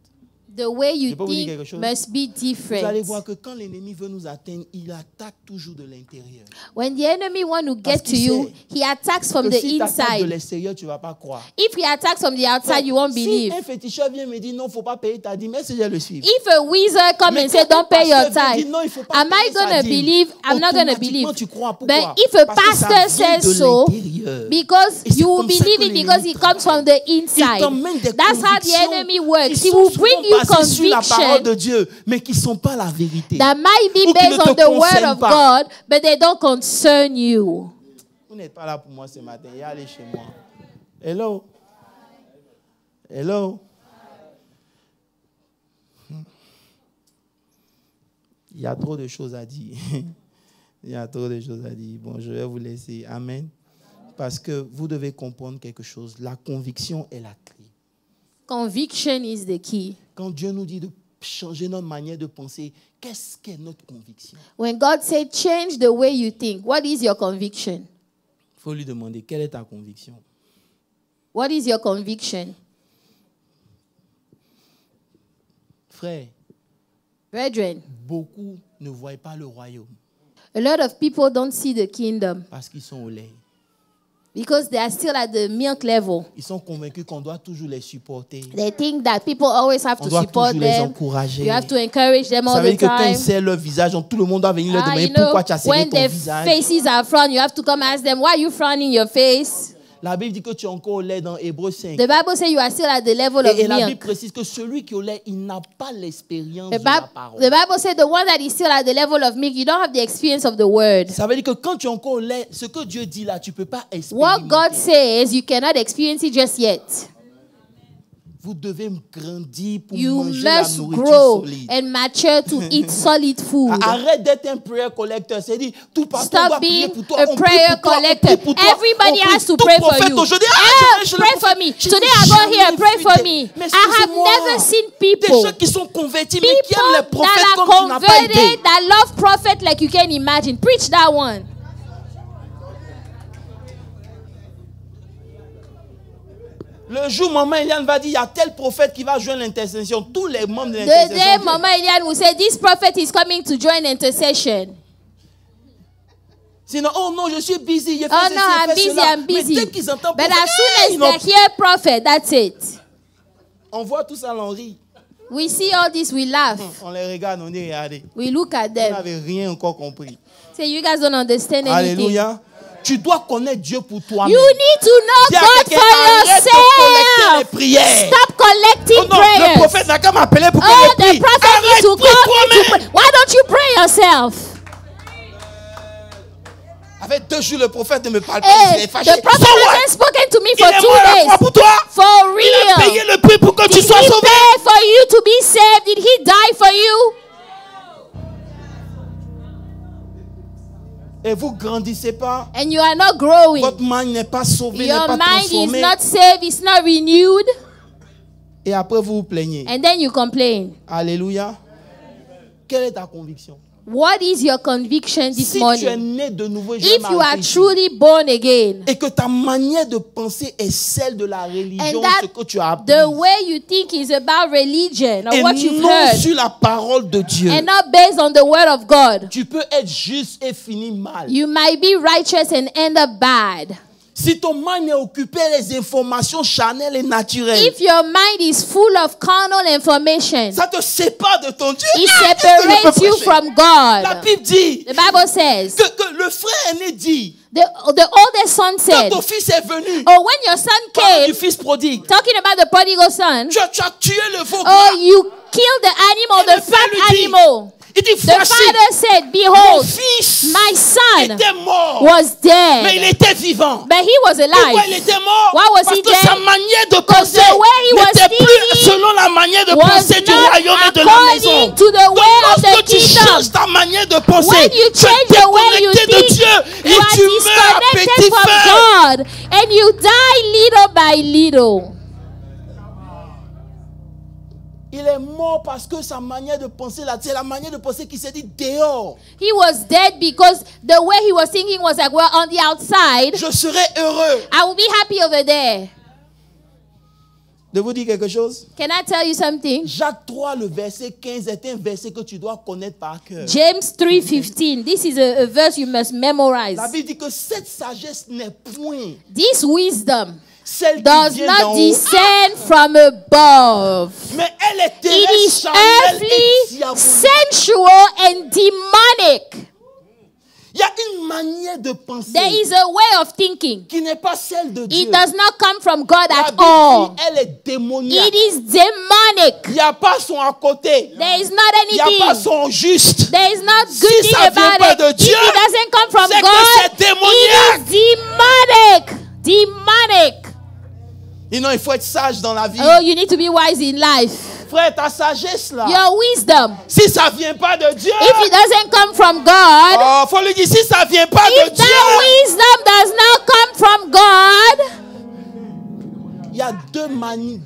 The way you Je peux vous dire think quelque chose? must be Vous allez different. voir que quand l'ennemi veut nous atteindre, il attaque toujours de l'intérieur. When the enemy want to Parce get to qu'il you, sait he attacks from Que the si t'attaques de inside. l'extérieur, tu ne vas pas croire. If he attacks from the outside, you won't Si believe. un féticheur vient me dire non, il ne faut pas payer ta dîme, est-ce que je vais le suivre? If a wizard come Mais and say, quand don't pay your un pasteur vient tithe, dire, non, il faut pas am I payer sa going to dîme, believe? I'm not going to automatiquement, believe. tu crois. Pourquoi? But if a Parce que ça pastor vient says de so, l'intérieur. because Et c'est you will comme ça believe que it because l'ennemi it comes from the inside. t'emmène des That's how the convictions enemy works. qui He sont will souvent bring you basées sur la parole de conviction Dieu, mais qui ne sont pas la vérité. that might be Ou qui based ne on te the word concernent of pas. God, but they don't concern you. Vous n'êtes pas là pour moi ce matin. Allez chez moi. Hello. Hello. Il y a trop de choses à dire. Il y a trop de choses à dire. Bon, je vais vous laisser. Amen. Parce que vous devez comprendre quelque chose. La conviction est la clé. Conviction is the key. Quand Dieu nous dit de changer notre manière de penser, qu'est-ce qu'est notre conviction? When God said, change the way you think, what is your conviction? Il faut lui demander, quelle est ta conviction? What is your conviction? Frère, Brethren, beaucoup ne voient pas le royaume a lot of people don't see the kingdom parce qu'ils sont au lait. because they are still at the milk level. Ils sont convaincus qu'on doit toujours les supporter. They think that people always have On to doit support toujours les them. encourager. You have to encourage them Ça all veut the dire que quand ils time. serrent leur visage, donc tout le monde doit venir leur demander You know, pourquoi tu as serré when ton their visage. faces are frowned, you have to come ask them, why are you frowning your face? La Bible dit que tu es encore au lait dans Hébreux 5. The Bible says you are still at the level of Et la Bible milk. précise que celui qui est au lait, il n'a pas l'expérience The de la Bible, parole. the Bible says the one that is still at the level of milk, you don't have the experience of the word. Ça veut dire que quand tu es encore au lait, ce que Dieu dit là, tu ne peux pas What expérimenter. God says, you cannot experience it just yet. Vous devez grandir pour You manger la must nourriture grow solide. and mature to eat solid food. Arrête d'être un prayer collector. C'est dit, tout partout on Stop doit prier being pour toi. a On prie prayer pour toi, on collector. prie pour toi, Everybody on prie. has to Tout pray for prophète you. aujourd'hui, Oh, je le pray for prophète. me. Je Today n'ai I go here, jamais pray vu for des- me. Mais I have excusez-moi, never seen des people, gens qui sont convertis, mais qui aiment les people prophètes that comme tu are n'as pas idée. converted, that love prophet like you can imagine. Preach that one. Le jour, Maman Eliane va dire, il y a tel prophète qui va joindre l'intercession. Tous les membres de The l'intercession. day viennent. Mama Eliane will say, this prophet is coming to join intercession. Sinon, oh non, je suis busy. Je fais Oh ceci, no, je I'm fais busy, cela. I'm busy. Mais dès qu'ils entendent But prophète, as soon as ils n'ont- they hear prophet, that's it. on voit tout ça, on rit. We see all this, we laugh. On les regarde, on dit, regardez. We look at On them. n'avait rien encore compris. Say, you guys don't understand anything. Alléluia. Tu dois connaître Dieu pour toi-même. You need to know Dis à God quelqu'un, for arrête de collecter les yourself. prières. Stop collecting Oh non, le prayers. prophète n'a qu'à m'appeler pour que Oh, je prie. the prophet needs to Arrête, call me to prie pray. Why don't you pray yourself? Avec 2 jours, le prophète ne me parle pas. Hey, Il est fâché. the prophet So what? hasn't spoken to me Il for est 2 mort à la croix days. pour toi. For Il a payé real. le prix pour que Did tu sois he sauvé. pay for you to be saved? Did he die for you? Et vous grandissez pas. And you are not growing. Votre mind n'est pas sauvé, Your n'est pas mind is transformé. not saved, it's not renewed. Et après, vous vous plaignez. And then you complain. Alléluia. Quelle est ta conviction? What is your conviction this Si tu es morning? né de nouveau, If you are truly born again, et que ta manière de penser est celle de la religion, and that ce que tu as appris, the way you think is about religion or et what you've non heard, sur la parole de Dieu, and not based on the word of God, tu peux être juste et finir mal. you might be righteous and end up bad. Si ton mind est occupé les informations charnelles et naturelles, If your mind is full of carnal information, ça te sépare de ton Dieu. it Ah, qu'est-ce que je peux separates you prêcher? from La God. Bible dit The Bible says, que le frère aîné dit, the oldest son quand said, ton fils est venu, oh, when your son parle du came, fils prodigue, talking about the prodigal son, tu as tué le veau. oh, you killed the animal, Et le the père fat lui dit, animal. il dit, The voici, father said, mon behold, fils my son était mort, was mais il dead, était vivant. but he was Pourquoi il alive. était mort? Why was Parce he que dead? sa manière de Because penser the way he was n'était plus thinking selon la manière de was penser du not royaume et de la maison. according to the Donc way of the lorsque tu kingdom. changes ta manière de penser, When you tu es change the way you déconnecté de think, Dieu you et are tu meurs à disconnected petit from feu. God, and you die little by little. Il est mort parce que sa manière de penser, c'est la manière de penser qui s'est dit dehors. He was dead because the way he was thinking was like, well, on the outside, Je serai heureux. I will be happy over there. De vous dire quelque chose? Can I tell you something? Jacques 3, le verset 15 est un verset que tu dois connaître par cœur. James 3:15. This is a verse you must memorize. La Bible dit que cette sagesse n'est point This wisdom celle qui does vient d'en not haut, descend from above. mais elle est It terrestre, is charnelle et earthly, diabolique. sensual, and demonic. Il y a une manière de penser There is a way of thinking. qui n'est pas celle de Dieu. It does not come from God La at Bible all. dit, elle est démoniaque. It is demonic. Il n'y a pas son à côté. There is not Il n'y a pas anything. son juste. There is not Si good thing ça vient about pas it. de If Dieu, it doesn't come from c'est que God, c'est démoniaque. it is demonic. Demonic. Et non, il faut être sage dans la vie. Oh, you need to be wise in life. Frère, ta sagesse là, Your wisdom. si ça vient pas de Dieu, If it doesn't come from God, oh, faut lui dire, si ça vient pas de if Dieu, that wisdom does not come from God, il y a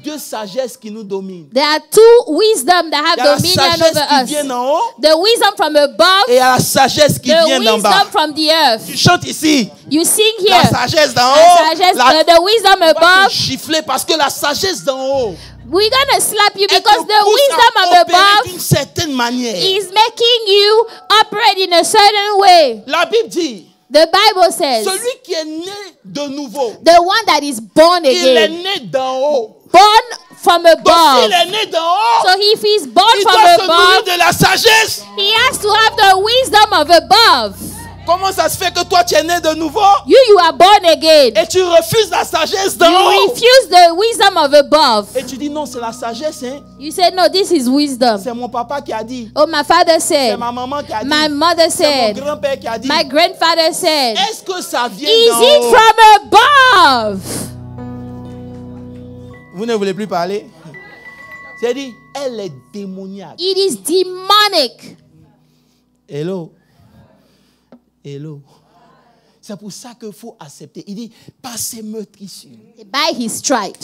deux sagesses qui nous dominent. there are two wisdom that Il y a la have dominion sagesse over qui us. vient d'en haut The wisdom from above, et il y a la sagesse qui the vient d'en bas. wisdom from the earth. Tu chantes ici, You sing la here. sagesse d'en The haut, sagesse, the wisdom on va te above. gifler parce que la sagesse d'en haut, We're gonna slap you elle te because the pousse wisdom à of opérer above d'une certaine manière. is making you operate in a certain way. La Bible dit, The Bible says, celui qui est né de nouveau, the one that is born il est again, né d'en haut. born from Donc above. s'il est né d'en haut, So if he's born il from doit se nourrir above, de la sagesse. he has to have the wisdom of above. Comment ça se fait que toi tu es né de nouveau You are born again. et tu refuses la sagesse d'en You haut? refuse the wisdom of above. Et tu dis non, c'est la sagesse, hein? You say, no, this is wisdom. C'est mon papa qui a dit. Oh, my father C'est said, ma maman qui a dit. my mother C'est mon said, grand-père qui a dit. my grandfather said. Est-ce que ça vient Is d'en it haut? from above? Vous ne voulez plus parler? C'est dit, elle est démoniaque. It is demonic. Hello. Hello. C'est pour ça qu'il faut accepter. Il dit, par ses meurtrissures, By his stripes,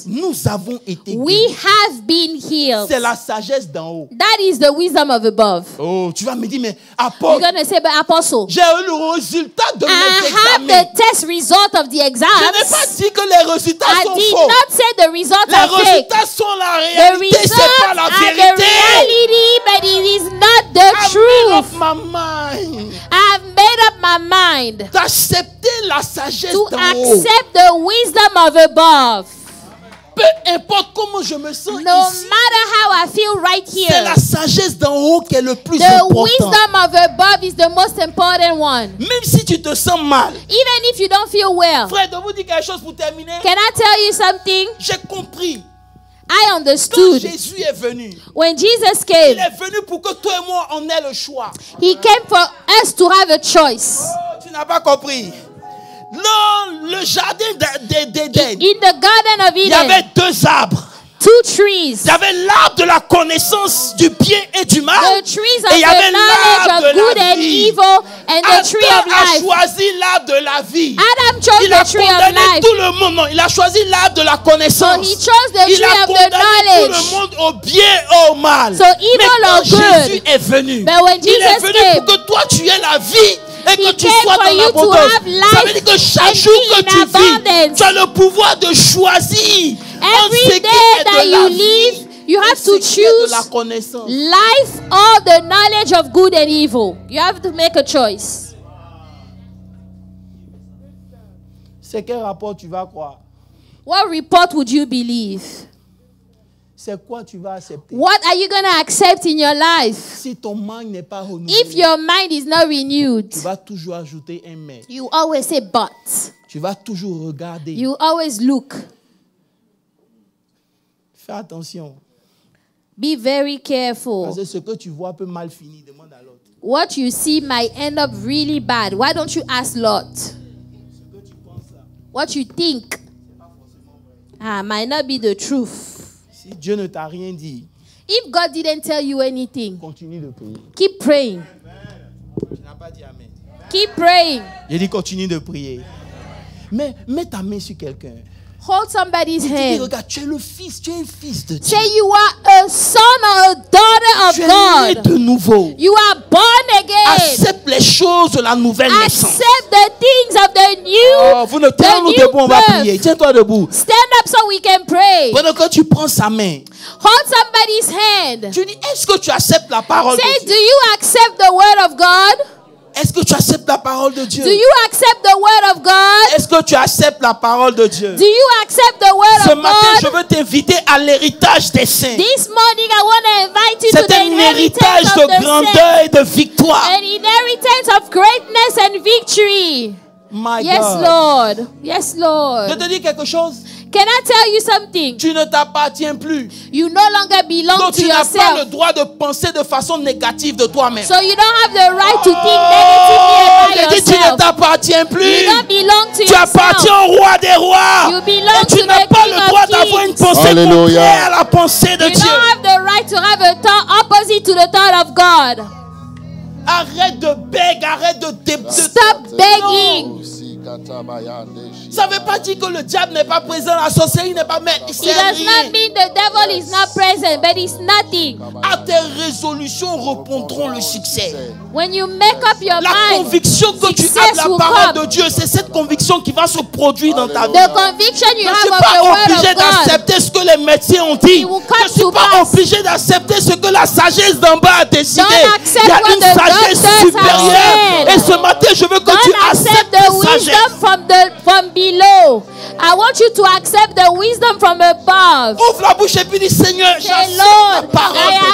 nous avons été we guéris. have been healed. C'est la sagesse d'en haut. That is the wisdom of above. Oh, tu vas me dire, mais You're apôtre, going to say, but apostle, j'ai eu le résultat de mes I have examens. the test result of the Je n'ai pas exams. dit que les résultats I sont did faux. not say the results Les are fake. résultats sont la The réalité, results c'est pas la are the vérité. reality, but it is not the I made up truth. my mind. I have made up my mind D'accepter la sagesse to d'en haut. accept the wisdom of above. Peu importe comment je me sens No ici, matter how I feel right c'est here, la sagesse d'en haut qui est le plus the important. wisdom of above is the the most important one. Même si tu te sens mal. Even if you don't feel well. Frère, je vous dis quelque chose pour terminer. Can I tell you something? J'ai compris. I Quand understood. Jésus est venu, When Jesus il came, est venu pour que toi et moi, on ait le choix. he came for us to have a choice. Oh, tu n'as pas compris. Dans le jardin d'Éden, In the Garden of il y avait Eden, 2 arbres. 2 trees. Il y avait l'arbre de la connaissance du bien et du mal. The trees of Et il y the avait knowledge l'arbre of de good la and vie. evil and the tree of Adam a life. choisi l'arbre de la vie. Adam chose Il a the tree of condamné life. tout le monde. Non, il a choisi l'arbre de la So connaissance. he chose the Il tree a of the condamné tout knowledge. le monde au bien et au mal. So evil Mais quand or good. Jésus est venu, But when il est Jesus venu came, pour que toi tu aies la vie et que he tu came sois for dans you to l'abondance. have life Ça veut dire que chaque and jour be que in tu vis, abundance. tu as le pouvoir de choisir entre ce Every qui day est that de la you vie live, you et have ce to qui est de choose la connaissance. life or the knowledge of good and evil. You have to make a choice. C'est quel rapport tu vas croire? What report would you believe? C'est quoi tu vas accepter? What are you going to accept in your life? Si ton mind n'est pas If renouvelé, your mind is not renewed, tu vas toujours ajouter un mais. you always say but. Tu vas toujours regarder. You always look. Fais attention. Be very careful. Parce que ce que tu vois peut mal finir. Demande à l'autre. What you see might end up really bad. Why don't you ask Lot? Ce que tu penses là, What you think c'est pas forcément vrai. might not be the truth. Si Dieu ne t'a rien dit, If God didn't tell you anything, continue de prier. keep praying. Tu n'as pas dit amen. Keep praying. J'ai dit continue de prier. Mais mets ta main sur quelqu'un. Hold somebody's Dis, hand. regarde, tu es le fils, tu es un fils de Dieu. Say you are a son or a daughter Tu of es né God. de nouveau. You are born again. Accepte les choses de la nouvelle naissance. Accept the things of the new. Oh, vous ne tenez-nous the new debout, on va birth. prier. Tiens-toi debout. Stand up so we can pray. Pendant que tu prends sa main, Hold somebody's hand. tu dis, est-ce que tu acceptes la parole Say, de do Dieu? you accept the word of God? Est-ce que tu acceptes la parole de Dieu? Do you accept the word of God? Est-ce que tu acceptes la parole de Dieu? Do you accept the word Ce of matin, je God? veux t'inviter à l'héritage des saints. This morning I want to invite you to C'est the un héritage inheritance of de the saints. grandeur et de victoire. An inheritance of greatness and victory. My Yes, God. Lord. Yes, Je Lord. te dis quelque chose. Can I tell you something? Tu ne t'appartiens plus. You no longer belong Donc to tu n'as pas le yourself. droit de penser de façon négative de toi-même. So you don't have the right to think negatively J'ai about dit, tu ne yourself. t'appartiens You plus. don't belong to Tu appartiens yourself. au roi des rois. You belong Et tu to n'as the pas King le of droit d'avoir une Kings. pensée Alléluia. contraire à la pensée de You Dieu. don't have the right to have a thought opposite to the thought of God. Arrête de beg, arrête de Stop begging. Ça ne veut pas dire que le diable n'est pas présent, la sorcellerie n'est pas, mais c'est It does rien. not mean the devil is not present, but it's nothing. À tes résolutions répondront le succès. When you make up your La mind, conviction que tu as success de la will parole come. de Dieu, c'est cette conviction qui va se produire dans ta vie. The conviction you Je ne suis have of the pas word obligé of God. d'accepter ce que les médecins ont dit. It will come Je ne suis to pas pass. obligé d'accepter ce que la sagesse d'en bas a décidé. Don't accept Il y a what une the sagesse doctors have supérieure. said. Et ce matin, je veux que tu Don't accept acceptes the cette sagesse. wisdom from below. I want you to accept the wisdom from above. Ouvre la bouche et puis dis, Seigneur, Say, j'accepte Lord, la parole I de Dieu.